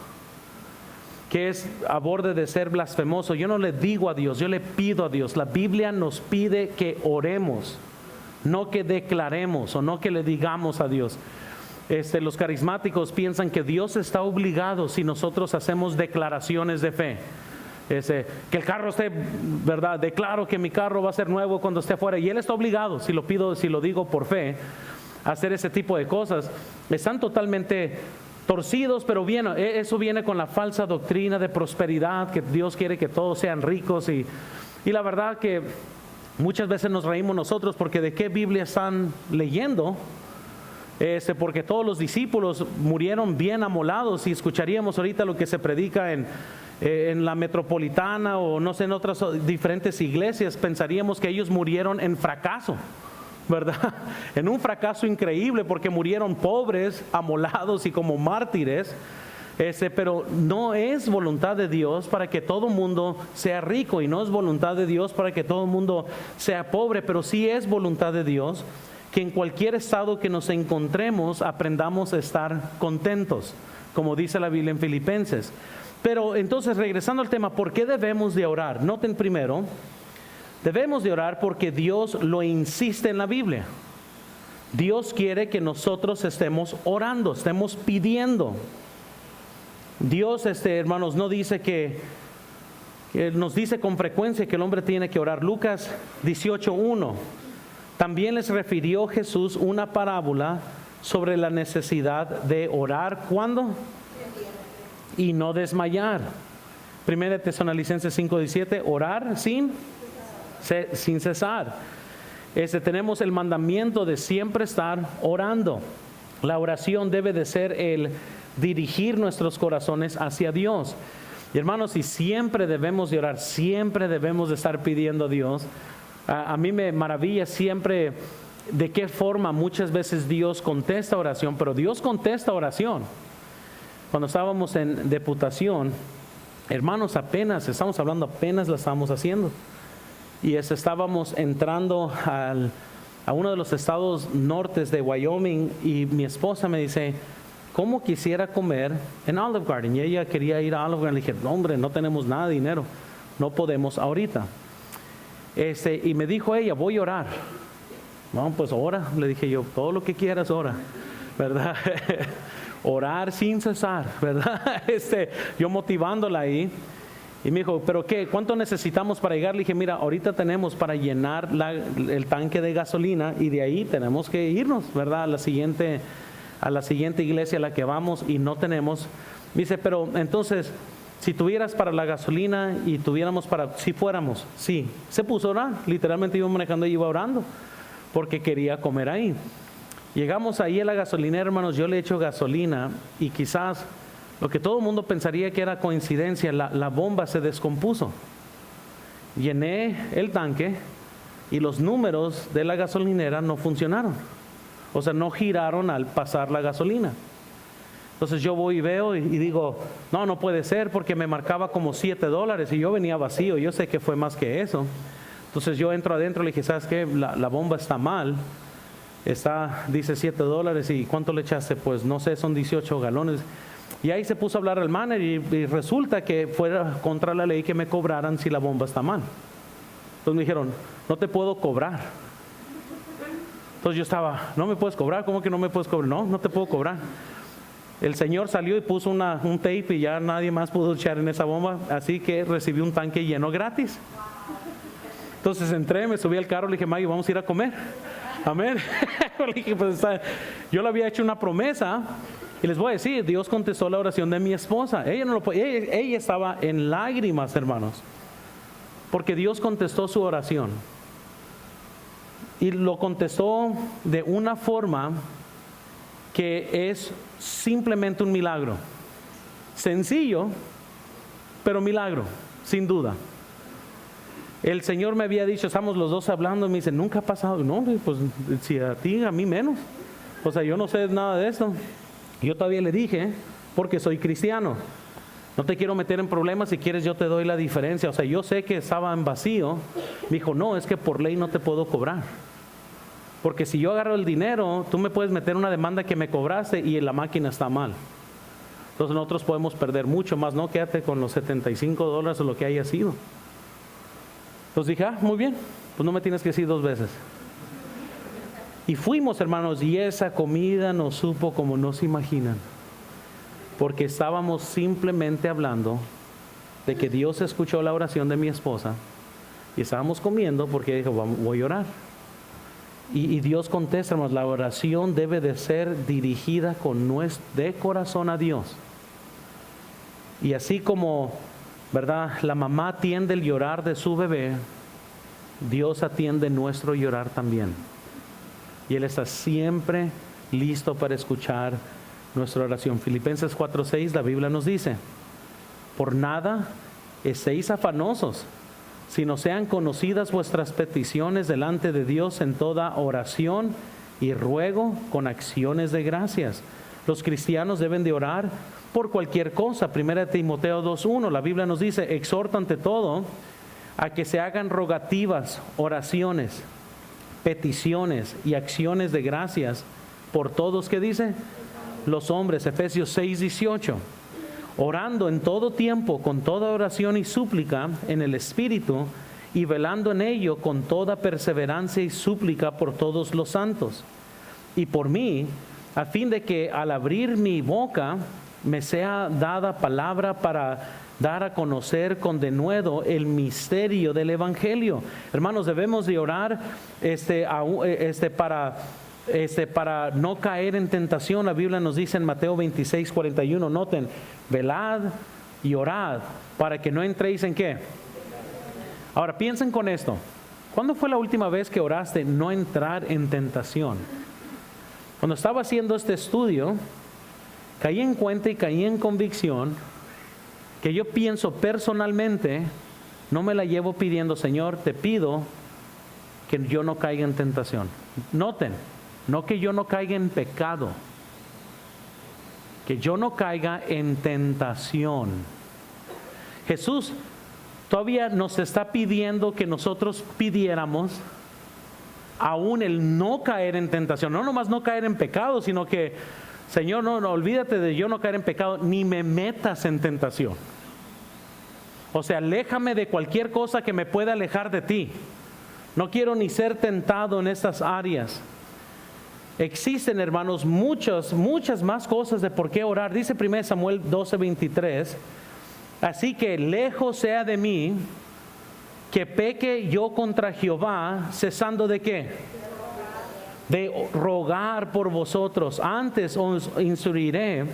que es a borde de ser blasfemoso. Yo no le digo a Dios, yo le pido a Dios. La Biblia nos pide que oremos, no que declaremos o no que le digamos a Dios. Los carismáticos piensan que Dios está obligado si nosotros hacemos declaraciones de fe. Que el carro esté, ¿verdad? Declaro que mi carro va a ser nuevo cuando esté afuera. Y Él está obligado, si lo digo por fe, a hacer ese tipo de cosas. Están totalmente torcidos, pero bien, eso viene con la falsa doctrina de prosperidad, que Dios quiere que todos sean ricos. Y la verdad que muchas veces nos reímos nosotros porque ¿de qué Biblia están leyendo? Porque todos los discípulos murieron bien amolados. Y escucharíamos ahorita lo que se predica en la metropolitana o no sé, en otras diferentes iglesias, pensaríamos que ellos murieron en fracaso, ¿verdad? En un fracaso increíble porque murieron pobres, amolados y como mártires. Pero no es voluntad de Dios para que todo mundo sea rico, y no es voluntad de Dios para que todo mundo sea pobre, pero sí es voluntad de Dios que en cualquier estado que nos encontremos aprendamos a estar contentos, como dice la Biblia en Filipenses. Pero entonces, regresando al tema, ¿por qué debemos de orar? Noten primero, debemos de orar porque Dios lo insiste en la Biblia. Dios quiere que nosotros estemos orando, estemos pidiendo. Dios, hermanos, no dice que nos dice con frecuencia que el hombre tiene que orar. Lucas 18:1. También les refirió Jesús una parábola sobre la necesidad de orar. ¿Cuándo? Y no desmayar. 1 Tesalonicenses 5:17, orar sin cesar. Tenemos el mandamiento de siempre estar orando. La oración debe de ser el dirigir nuestros corazones hacia Dios. Y hermanos, y siempre debemos de orar, siempre debemos de estar pidiendo a Dios. A mí me maravilla siempre de qué forma muchas veces Dios contesta oración, pero Dios contesta oración. Cuando estábamos en deputación, hermanos, apenas la estábamos haciendo. Y estábamos entrando a uno de los estados nortes de Wyoming, y mi esposa me dice, ¿cómo quisiera comer en Olive Garden? Y ella quería ir a Olive Garden. Le dije, no, hombre, no tenemos nada de dinero, no podemos ahorita. Y me dijo ella, voy a orar. No, pues ora, le dije yo, todo lo que quieras ora, ¿verdad? Orar sin cesar, ¿verdad? Yo motivándola ahí. Y me dijo, ¿pero qué? ¿Cuánto necesitamos para llegar? Le dije, mira, ahorita tenemos para llenar el tanque de gasolina y de ahí tenemos que irnos, ¿verdad? A la siguiente iglesia a la que vamos y no tenemos. Me dice, pero entonces, si tuvieras para la gasolina y tuviéramos para, si fuéramos, sí. Se puso a orar, literalmente iba manejando y iba orando, porque quería comer ahí. Llegamos ahí a la gasolinera, hermanos, yo le echo gasolina y quizás lo que todo el mundo pensaría que era coincidencia, la bomba se descompuso. Llené el tanque y los números de la gasolinera no funcionaron. O sea, no giraron al pasar la gasolina. Entonces yo voy y veo y digo, no puede ser porque me marcaba como $7 y yo venía vacío, yo sé que fue más que eso. Entonces yo entro adentro y le dije, ¿sabes qué? La bomba está mal. Dice $7 y ¿cuánto le echaste? Pues no sé, son 18 galones. Y ahí se puso a hablar al manager y resulta que fuera contra la ley que me cobraran si la bomba está mal. Entonces me dijeron, no te puedo cobrar. Entonces yo estaba, ¿no me puedes cobrar? ¿Cómo que no me puedes cobrar? No te puedo cobrar. El señor salió y puso un tape y ya nadie más pudo echar en esa bomba, así que recibí un tanque lleno gratis. Entonces entré, me subí al carro, le dije, Maggie, vamos a ir a comer. Amén. Le dije, pues, yo le había hecho una promesa y les voy a decir, Dios contestó la oración de mi esposa. Ella estaba en lágrimas, hermanos, porque Dios contestó su oración. Y lo contestó de una forma que es simplemente un milagro. Sencillo, pero milagro, sin duda. El Señor me había dicho, estamos los dos hablando, y me dice, nunca ha pasado. No, pues si a ti, a mí menos. O sea, yo no sé nada de esto. Yo todavía le dije, porque soy cristiano, no te quiero meter en problemas, si quieres yo te doy la diferencia. O sea, yo sé que estaba en vacío. Me dijo, no, es que por ley no te puedo cobrar. Porque si yo agarro el dinero, tú me puedes meter una demanda que me cobraste y la máquina está mal. Entonces nosotros podemos perder mucho más, no, quédate con los $75 o lo que haya sido. Entonces dije, muy bien, pues no me tienes que decir 2 veces. Y fuimos, hermanos, y esa comida nos supo como no se imaginan. Porque estábamos simplemente hablando de que Dios escuchó la oración de mi esposa. Y estábamos comiendo porque dijo, voy a orar. Y Dios contesta, hermanos, la oración debe de ser dirigida de corazón a Dios. Y así como, ¿verdad?, la mamá atiende el llorar de su bebé, Dios atiende nuestro llorar también. Y Él está siempre listo para escuchar nuestra oración. Filipenses 4:6, la Biblia nos dice, por nada estéis afanosos, sino sean conocidas vuestras peticiones delante de Dios en toda oración y ruego con acciones de gracias. Los cristianos deben de orar por cualquier cosa. 1 Timoteo 2:1, la Biblia nos dice, exhorta ante todo a que se hagan rogativas, oraciones, peticiones y acciones de gracias por todos, ¿qué dice? Los hombres. Efesios 6:18, orando en todo tiempo con toda oración y súplica en el Espíritu y velando en ello con toda perseverancia y súplica por todos los santos y por mí, a fin de que al abrir mi boca me sea dada palabra para dar a conocer con denuedo el misterio del Evangelio. Hermanos, debemos de orar para no caer en tentación. La Biblia nos dice en Mateo 26:41, noten, velad y orad para que no entréis en ¿qué? Ahora piensen con esto, ¿cuándo fue la última vez que oraste no entrar en tentación? Cuando estaba haciendo este estudio, caí en cuenta y caí en convicción que yo pienso personalmente, no me la llevo pidiendo, Señor, te pido que yo no caiga en tentación. Noten, no que yo no caiga en pecado, que yo no caiga en tentación. Jesús todavía nos está pidiendo que nosotros pidiéramos aún el no caer en tentación, no nomás no caer en pecado, sino que, Señor, no olvídate de yo no caer en pecado, ni me metas en tentación. O sea, aléjame de cualquier cosa que me pueda alejar de ti. No quiero ni ser tentado en estas áreas. Existen, hermanos, muchas más cosas de por qué orar. Dice 1 Samuel 12:23. Así que lejos sea de mí que peque yo contra Jehová, cesando ¿de qué? De rogar por vosotros. Antes os instruiré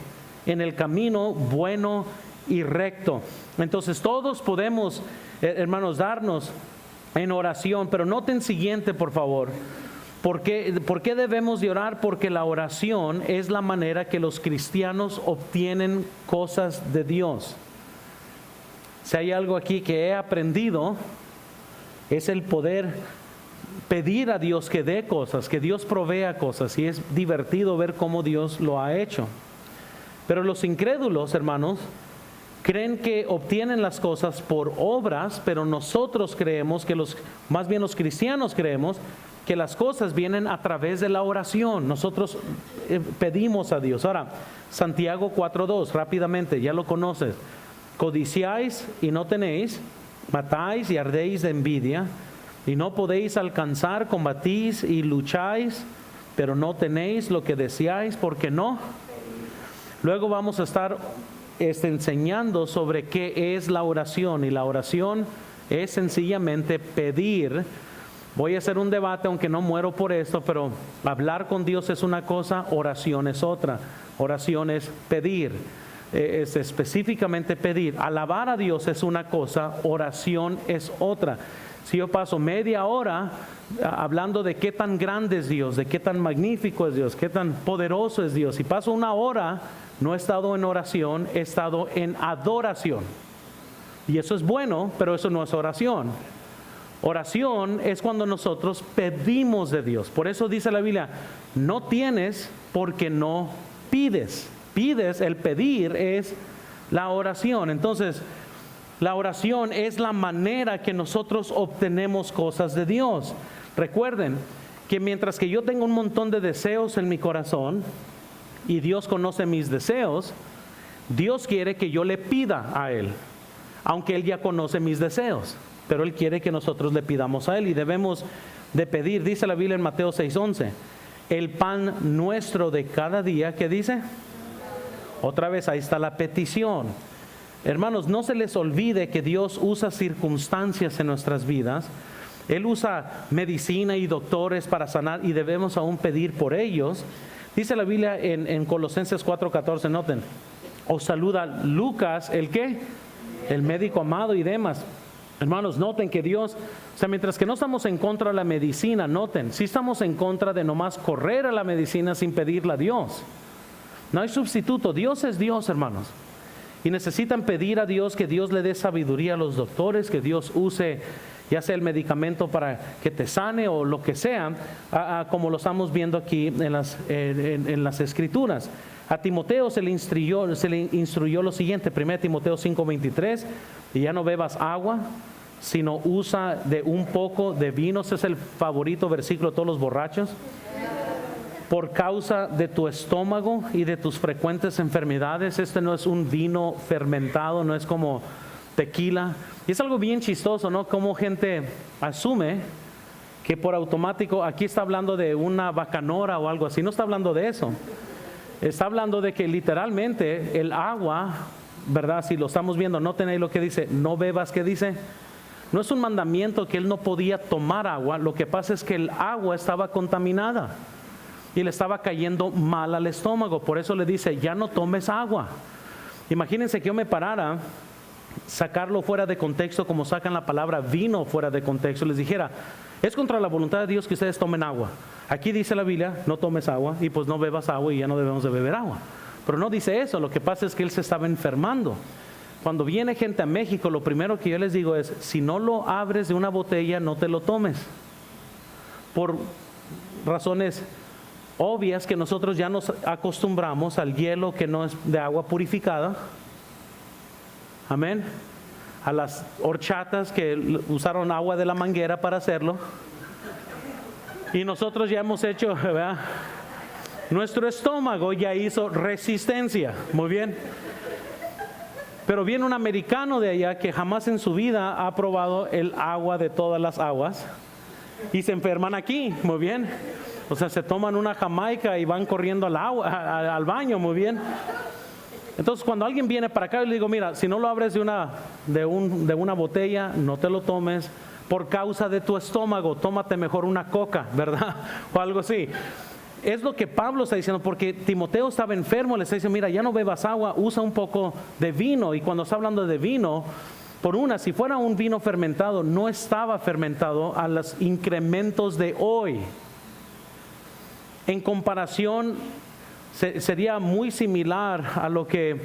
en el camino bueno y recto. Entonces todos podemos, hermanos, darnos en oración, pero noten siguiente, por favor. ¿Por qué debemos de orar? Porque la oración es la manera que los cristianos obtienen cosas de Dios. Si hay algo aquí que he aprendido, es el poder pedir a Dios que dé cosas, que Dios provea cosas, y es divertido ver cómo Dios lo ha hecho. Pero los incrédulos, hermanos, creen que obtienen las cosas por obras, pero nosotros creemos que más bien los cristianos creemos que las cosas vienen a través de la oración. Nosotros pedimos a Dios. Ahora, Santiago 4:2, rápidamente, ya lo conoces. Codiciáis y no tenéis, matáis y ardéis de envidia, y no podéis alcanzar, combatís y lucháis, pero no tenéis lo que deseáis, porque no. Luego vamos a estar enseñando sobre qué es la oración, y la oración es sencillamente pedir. Voy a hacer un debate, aunque no muero por esto, pero hablar con Dios es una cosa, oración es otra. Oración es pedir, es específicamente pedir. Alabar a Dios es una cosa, oración es otra. Si yo paso media hora hablando de qué tan grande es Dios, de qué tan magnífico es Dios, qué tan poderoso es Dios, y paso una hora, no he estado en oración, he estado en adoración. Y eso es bueno, pero eso no es oración. Oración es cuando nosotros pedimos de Dios. Por eso dice la Biblia, no tienes porque no pides. Pides, el pedir es la oración. Entonces, la oración es la manera que nosotros obtenemos cosas de Dios. Recuerden que mientras que yo tengo un montón de deseos en mi corazón y Dios conoce mis deseos, Dios quiere que yo le pida a Él, aunque Él ya conoce mis deseos. Pero Él quiere que nosotros le pidamos a Él, y debemos de pedir. Dice la Biblia en Mateo 6:11, el pan nuestro de cada día, ¿qué dice? Otra vez, ahí está la petición. Hermanos, no se les olvide que Dios usa circunstancias en nuestras vidas. Él usa medicina y doctores para sanar, y debemos aún pedir por ellos. Dice la Biblia en Colosenses 4:14, noten, os saluda Lucas, ¿el qué? El médico amado y demás. Hermanos, noten que Dios, mientras que no estamos en contra de la medicina, noten, sí estamos en contra de nomás correr a la medicina sin pedirle a Dios. No hay sustituto, Dios es Dios, hermanos. Y necesitan pedir a Dios que Dios le dé sabiduría a los doctores, que Dios use ya sea el medicamento para que te sane o lo que sea, como lo estamos viendo aquí en las Escrituras. A Timoteo se le instruyó lo siguiente, 1 Timoteo 5:23, y ya no bebas agua, sino usa de un poco de vino. Ese es el favorito versículo de todos los borrachos. Por causa de tu estómago y de tus frecuentes enfermedades. Este no es un vino fermentado, no es como tequila. Y es algo bien chistoso, ¿no? Como gente asume que por automático, aquí está hablando de una bacanora o algo así. No está hablando de eso. Está hablando de que literalmente el agua, ¿verdad? Si lo estamos viendo, no tenéis lo que dice, no bebas, ¿qué dice? No es un mandamiento que él no podía tomar agua. Lo que pasa es que el agua estaba contaminada y le estaba cayendo mal al estómago. Por eso le dice, ya no tomes agua. Imagínense que yo me parara, sacarlo fuera de contexto, como sacan la palabra vino fuera de contexto, les dijera, es contra la voluntad de Dios que ustedes tomen agua. Aquí dice la Biblia, no tomes agua, y pues no bebas agua, y ya no debemos de beber agua. Pero no dice eso. Lo que pasa es que él se estaba enfermando. Cuando viene gente a México, lo primero que yo les digo es, si no lo abres de una botella, no te lo tomes. Por razones obvias que nosotros ya nos acostumbramos al hielo que no es de agua purificada. Amén. A las horchatas que usaron agua de la manguera para hacerlo. Y nosotros ya hemos hecho, ¿verdad? Nuestro estómago ya hizo resistencia. Muy bien. Pero viene un americano de allá que jamás en su vida ha probado el agua de todas las aguas. y se enferman aquí, muy bien. O sea, se toman una jamaica y van corriendo al agua, al baño, muy bien. Entonces, cuando alguien viene para acá, yo le digo, mira, si no lo abres de una botella, no te lo tomes. Por causa de tu estómago, tómate mejor una coca, ¿verdad? O algo así. Es lo que Pablo está diciendo, porque Timoteo estaba enfermo, le está diciendo, mira, ya no bebas agua, usa un poco de vino. Y cuando está hablando de vino, si fuera un vino fermentado, no estaba fermentado a los incrementos de hoy. En comparación, sería muy similar a lo que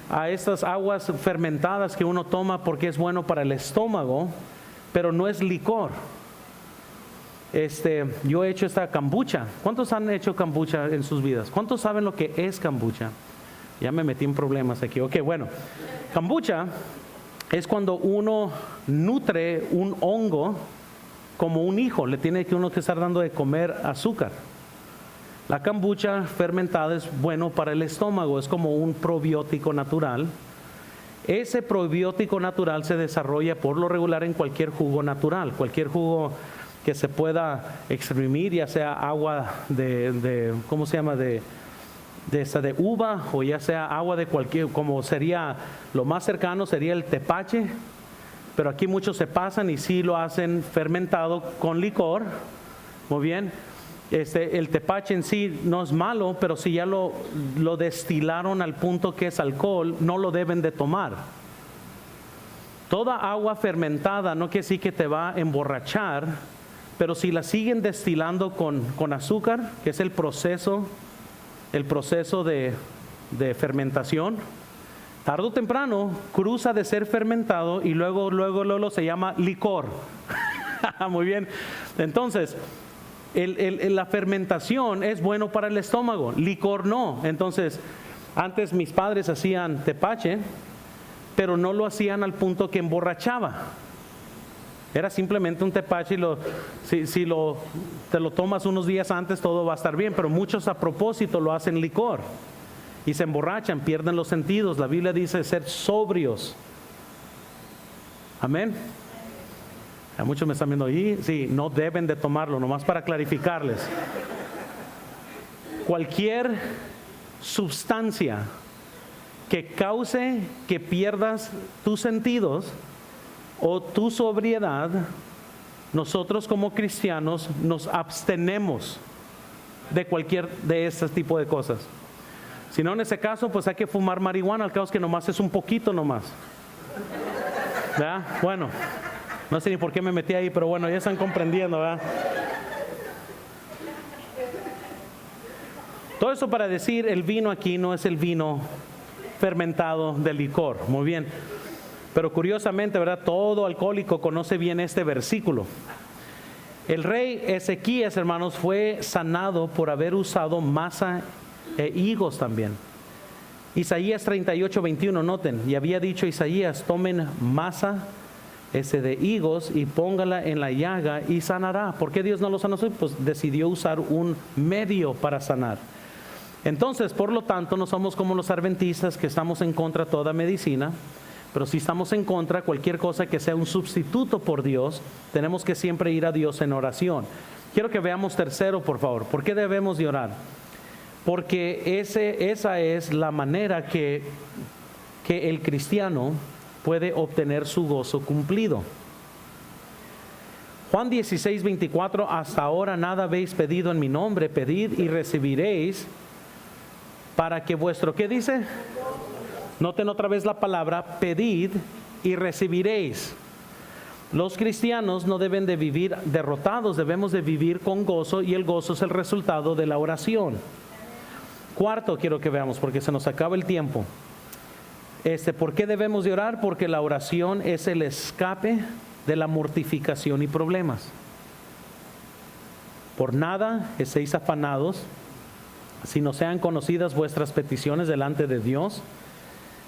a estas aguas fermentadas que uno toma porque es bueno para el estómago, pero no es licor. Yo he hecho esta kombucha. ¿Cuántos han hecho kombucha en sus vidas? ¿Cuántos saben lo que es kombucha? Ya me metí en problemas aquí. Ok, bueno, kombucha es cuando uno nutre un hongo como un hijo, le tiene que uno que estar dando de comer azúcar. La kombucha fermentada es bueno para el estómago, es como un probiótico natural. Ese probiótico natural se desarrolla por lo regular en cualquier jugo natural, cualquier jugo que se pueda exprimir, ya sea agua ¿cómo se llama? De uva, o ya sea agua de cualquier, como sería, lo más cercano sería el tepache, pero aquí muchos se pasan y sí lo hacen fermentado con licor. Muy bien. El tepache en sí no es malo, pero si ya lo destilaron al punto que es alcohol, no lo deben de tomar. Toda agua fermentada no quiere decir que te va a emborrachar, pero si la siguen destilando con azúcar, que es el proceso de fermentación, tarde o temprano cruza de ser fermentado y luego se llama licor. Muy bien. Entonces, la fermentación es bueno para el estómago, licor no. Entonces, antes mis padres hacían tepache, pero no lo hacían al punto que emborrachaba. Era simplemente un tepache y te lo tomas unos días antes, todo va a estar bien, pero muchos a propósito lo hacen licor y se emborrachan, pierden los sentidos. La Biblia dice ser sobrios. Amén. A muchos me están viendo ahí, sí, no deben de tomarlo, nomás para clarificarles. Cualquier sustancia que cause que pierdas tus sentidos o tu sobriedad, nosotros como cristianos nos abstenemos de cualquier de este tipo de cosas. Si no, en ese caso, pues hay que fumar marihuana, al cabo que nomás es un poquito nomás. ¿Verdad? Bueno, no sé ni por qué me metí ahí, pero bueno, ya están comprendiendo, ¿verdad? Todo eso para decir, el vino aquí no es el vino fermentado de licor. Muy bien. Pero curiosamente, ¿verdad? Todo alcohólico conoce bien este versículo. El rey Ezequías, hermanos, fue sanado por haber usado masa e higos también. Isaías 38:21, noten, y había dicho Isaías, tomen masa de higos y póngala en la llaga y sanará. ¿Por qué Dios no lo sanó? Pues decidió usar un medio para sanar. Entonces, por lo tanto, no somos como los adventistas que estamos en contra de toda medicina, pero si estamos en contra de cualquier cosa que sea un sustituto por Dios, tenemos que siempre ir a Dios en oración. Quiero que veamos tercero, por favor. ¿Por qué debemos de orar? Porque esa es la manera que el cristiano puede obtener su gozo cumplido. Juan 16:24, hasta ahora nada habéis pedido en mi nombre, pedid y recibiréis para que vuestro, ¿qué dice? Noten otra vez la palabra, pedid y recibiréis. Los cristianos no deben de vivir derrotados, debemos de vivir con gozo, y el gozo es el resultado de la oración. Cuarto, quiero que veamos, porque se nos acaba el tiempo. ¿Por qué debemos de orar? Porque la oración es el escape de la mortificación y problemas. Por nada estéis afanados, sino sean conocidas vuestras peticiones delante de Dios,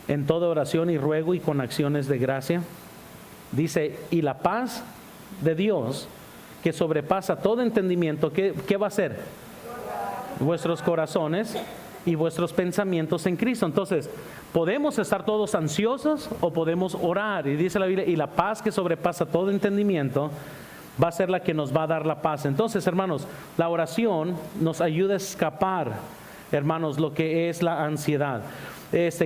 en toda oración y ruego y con acciones de gracia. Dice, y la paz de Dios, que sobrepasa todo entendimiento, ¿qué va a hacer? Vuestros corazones y vuestros pensamientos en Cristo. Entonces, podemos estar todos ansiosos o podemos orar. Y dice la Biblia, y la paz que sobrepasa todo entendimiento va a ser la que nos va a dar la paz. Entonces, hermanos, la oración nos ayuda a escapar, hermanos, lo que es la ansiedad.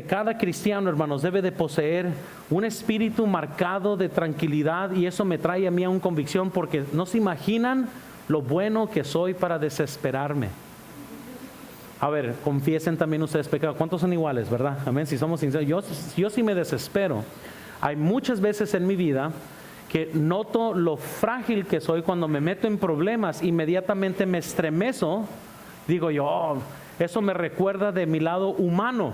Cada cristiano, hermanos, debe de poseer un espíritu marcado de tranquilidad, y eso me trae a mí a una convicción, porque no se imaginan lo bueno que soy para desesperarme. A ver, confiesen también ustedes pecado. ¿Cuántos son iguales, verdad? Amén, si somos sinceros. Yo sí me desespero. Hay muchas veces en mi vida que noto lo frágil que soy. Cuando me meto en problemas, inmediatamente me estremezo. Digo yo, oh, eso me recuerda de mi lado humano.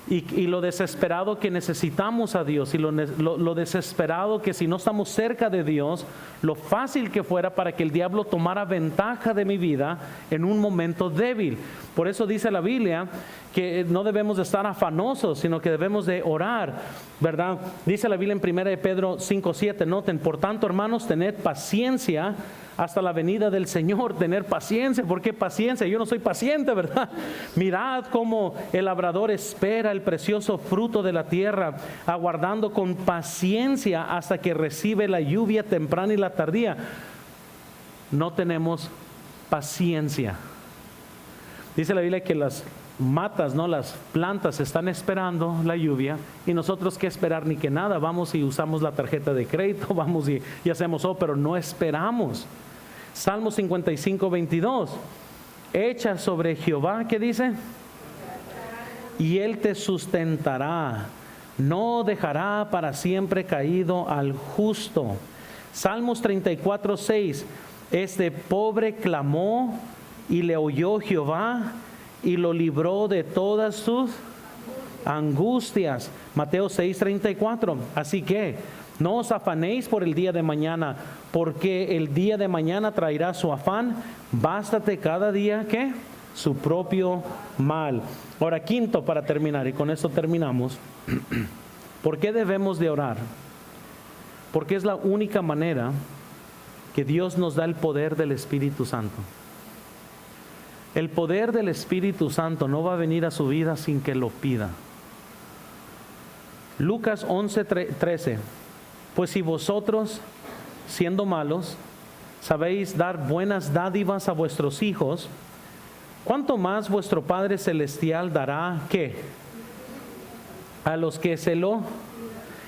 Y lo desesperado que necesitamos a Dios, y lo desesperado que, si no estamos cerca de Dios, lo fácil que fuera para que el diablo tomara ventaja de mi vida en un momento débil. Por eso dice la Biblia que no debemos de estar afanosos, sino que debemos de orar, ¿verdad? Dice la Biblia en 1 de Pedro 5:7, noten: por tanto, hermanos, tened paciencia hasta la venida del Señor. Tener paciencia. ¿Por qué paciencia? Yo no soy paciente, ¿verdad? Mirad cómo el labrador espera el precioso fruto de la tierra, aguardando con paciencia hasta que recibe la lluvia temprana y la tardía. No tenemos paciencia. Dice la Biblia que las matas, ¿no?, las plantas están esperando la lluvia, y nosotros, ¿qué esperar? Ni que nada. Vamos y usamos la tarjeta de crédito, vamos y hacemos pero no esperamos. Salmo 55:22, echa sobre Jehová, ¿qué dice? Y Él te sustentará, no dejará para siempre caído al justo. Salmos 34:6, este pobre clamó y le oyó Jehová y lo libró de todas sus angustias. Mateo 6:34, así que no os afanéis por el día de mañana, porque el día de mañana traerá su afán. Bástate cada día, ¿qué? Su propio mal. Ahora, quinto, para terminar, y con esto terminamos. ¿Por qué debemos de orar? Porque es la única manera que Dios nos da el poder del Espíritu Santo. El poder del Espíritu Santo no va a venir a su vida sin que lo pida. Lucas 11:13, pues si vosotros, siendo malos, sabéis dar buenas dádivas a vuestros hijos, ¿cuánto más vuestro Padre Celestial dará, qué? A los que se lo...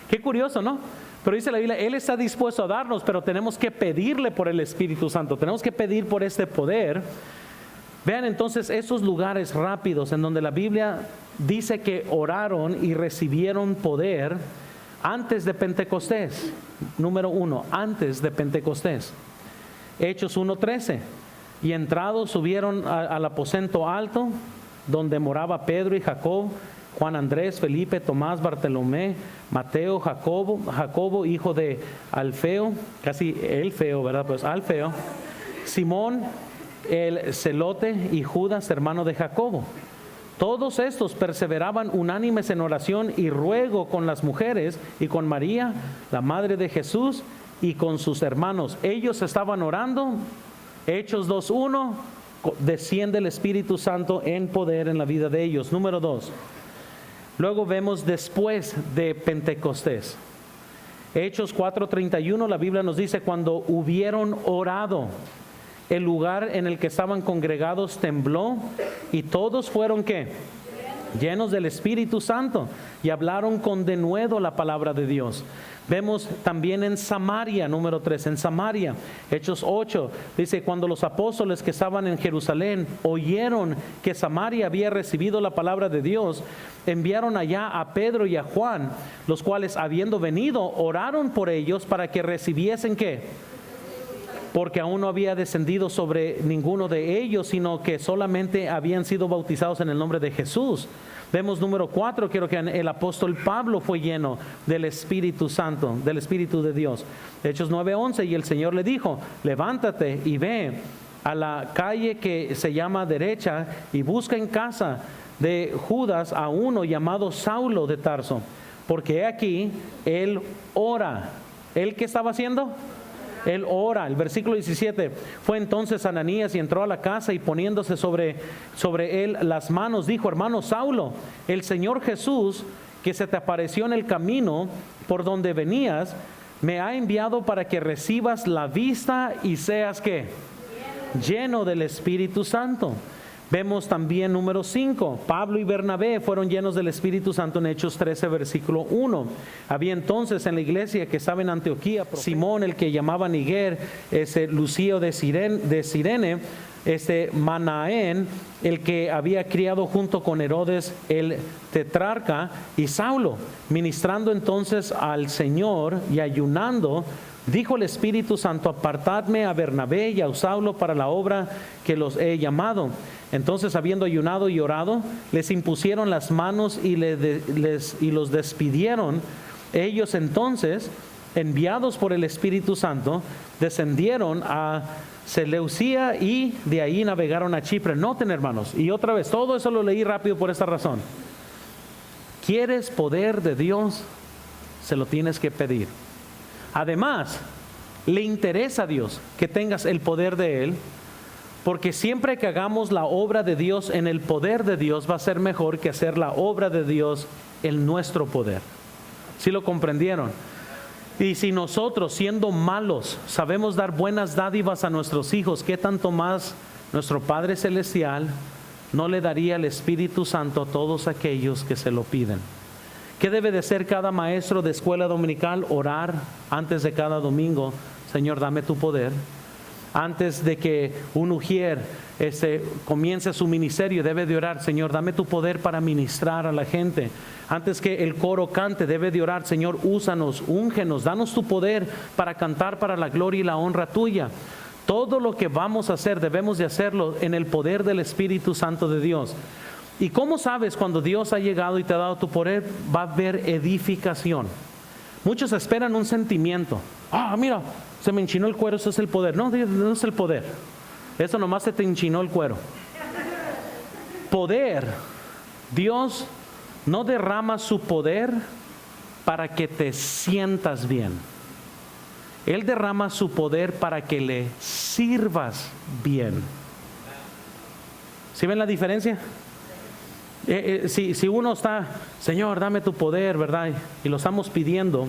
Qué curioso, ¿no? Pero dice la Biblia, Él está dispuesto a darnos, pero tenemos que pedirle por el Espíritu Santo, tenemos que pedir por este poder. Vean entonces esos lugares rápidos en donde la Biblia dice que oraron y recibieron poder antes de Pentecostés. Número 1, antes de Pentecostés. Hechos 1:13, y entrados subieron al aposento alto, donde moraba Pedro y Jacob, Juan, Andrés, Felipe, Tomás, Bartolomé, Mateo, Jacobo, hijo de Alfeo, casi el feo, ¿verdad? Pues Alfeo, Simón el celote y Judas, hermano de Jacobo. Todos estos perseveraban unánimes en oración y ruego con las mujeres y con María, la madre de Jesús, y con sus hermanos. Ellos estaban orando. Hechos 2:1, desciende el Espíritu Santo en poder en la vida de ellos. Número 2, luego vemos después de Pentecostés. Hechos 4:31, la Biblia nos dice, cuando hubieron orado, el lugar en el que estaban congregados tembló, y todos fueron, ¿qué? Llenos del Espíritu Santo, y hablaron con denuedo la palabra de Dios. Vemos también en Samaria, número 3, en Samaria, Hechos 8, dice, cuando los apóstoles que estaban en Jerusalén oyeron que Samaria había recibido la palabra de Dios, enviaron allá a Pedro y a Juan, los cuales, habiendo venido, oraron por ellos para que recibiesen, ¿qué? Porque aún no había descendido sobre ninguno de ellos, sino que solamente habían sido bautizados en el nombre de Jesús. Vemos número 4, quiero que el apóstol Pablo fue lleno del Espíritu Santo, del Espíritu de Dios. Hechos 9:11, y el Señor le dijo, levántate y ve a la calle que se llama derecha, y busca en casa de Judas a uno llamado Saulo de Tarso, porque he aquí, él ora. ¿Él qué estaba haciendo? Él ora. El versículo 17, fue entonces Ananías y entró a la casa, y poniéndose sobre él las manos, dijo, hermano Saulo, el Señor Jesús, que se te apareció en el camino por donde venías, me ha enviado para que recibas la vista y seas ¿qué? Lleno del Espíritu Santo. Vemos también número 5, Pablo y Bernabé fueron llenos del Espíritu Santo en Hechos 13, versículo 1. Había entonces en la iglesia que estaba en Antioquía, Simón, el que llamaban Niger, Lucio de Cirene, Manaén, el que había criado junto con Herodes el tetrarca, y Saulo, ministrando entonces al Señor y ayunando, dijo el Espíritu Santo: apartadme a Bernabé y a Saulo para la obra que los he llamado. Entonces, habiendo ayunado y orado, les impusieron las manos y los despidieron. Ellos entonces, enviados por el Espíritu Santo, descendieron a Seleucia y de ahí navegaron a Chipre. Noten, hermanos, y otra vez, todo eso lo leí rápido por esta razón. ¿Quieres poder de Dios? Se lo tienes que pedir. Además, le interesa a Dios que tengas el poder de Él, porque siempre que hagamos la obra de Dios en el poder de Dios, va a ser mejor que hacer la obra de Dios en nuestro poder. ¿Sí lo comprendieron? Y si nosotros, siendo malos, sabemos dar buenas dádivas a nuestros hijos, ¿qué tanto más nuestro Padre Celestial no le daría el Espíritu Santo a todos aquellos que se lo piden? ¿Qué debe de ser cada maestro de escuela dominical? Orar antes de cada domingo: Señor, dame tu poder. Antes de que un ujier comience su ministerio, debe de orar: Señor, dame tu poder para ministrar a la gente. Antes que el coro cante, debe de orar: Señor, úsanos, úngenos, danos tu poder para cantar para la gloria y la honra tuya. Todo lo que vamos a hacer, debemos de hacerlo en el poder del Espíritu Santo de Dios. ¿Y cómo sabes cuando Dios ha llegado y te ha dado tu poder? Va a haber edificación. Muchos esperan un sentimiento. Mira, se me enchinó el cuero, eso es el poder. No, no es el poder. Eso nomás se te enchinó el cuero. Poder. Dios no derrama su poder para que te sientas bien. Él derrama su poder para que le sirvas bien. ¿Sí ven la diferencia? Si uno está: Señor, dame tu poder, ¿verdad? Y lo estamos pidiendo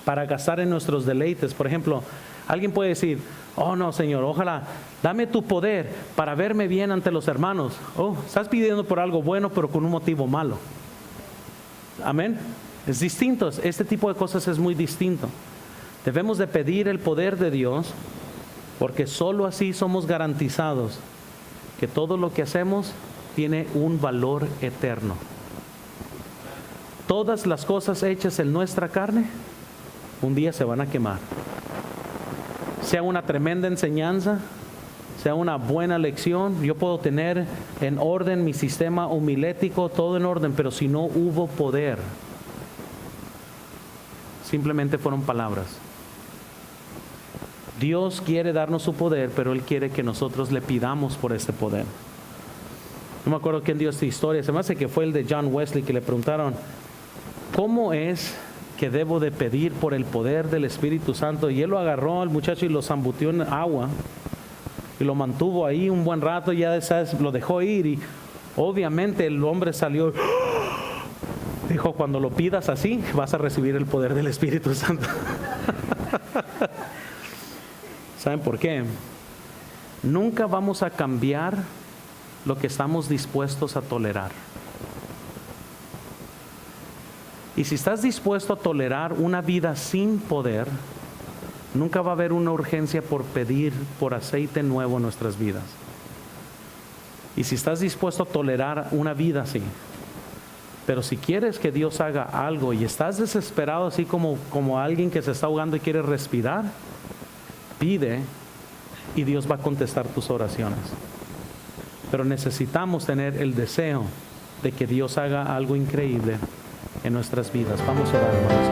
para gastar en nuestros deleites. Por ejemplo, alguien puede decir: oh no, Señor, ojalá, dame tu poder para verme bien ante los hermanos. Estás pidiendo por algo bueno, pero con un motivo malo. Amén. Es distinto. Este tipo de cosas es muy distinto. Debemos de pedir el poder de Dios, porque solo así somos garantizados que todo lo que hacemos tiene un valor eterno. Todas las cosas hechas en nuestra carne un día se van a quemar. Sea una tremenda enseñanza, sea una buena lección, yo puedo tener en orden mi sistema homilético, todo en orden, pero si no hubo poder, simplemente fueron palabras. Dios quiere darnos su poder, pero Él quiere que nosotros le pidamos por ese poder. No me acuerdo quién dio esta historia, se me hace que fue el de John Wesley, que le preguntaron: ¿cómo es que debo de pedir por el poder del Espíritu Santo? Y él lo agarró al muchacho y lo zambutió en agua y lo mantuvo ahí un buen rato, y ya sabes, lo dejó ir, y obviamente el hombre salió. Dijo: cuando lo pidas así, vas a recibir el poder del Espíritu Santo. ¿Saben por qué? Nunca vamos a cambiar lo que estamos dispuestos a tolerar. Y si estás dispuesto a tolerar una vida sin poder, nunca va a haber una urgencia por pedir por aceite nuevo en nuestras vidas. Y si estás dispuesto a tolerar una vida así, pero si quieres que Dios haga algo y estás desesperado, así como alguien que se está ahogando y quiere respirar, pide y Dios va a contestar tus oraciones. Pero necesitamos tener el deseo de que Dios haga algo increíble en nuestras vidas. Vamos a orar, hermanos.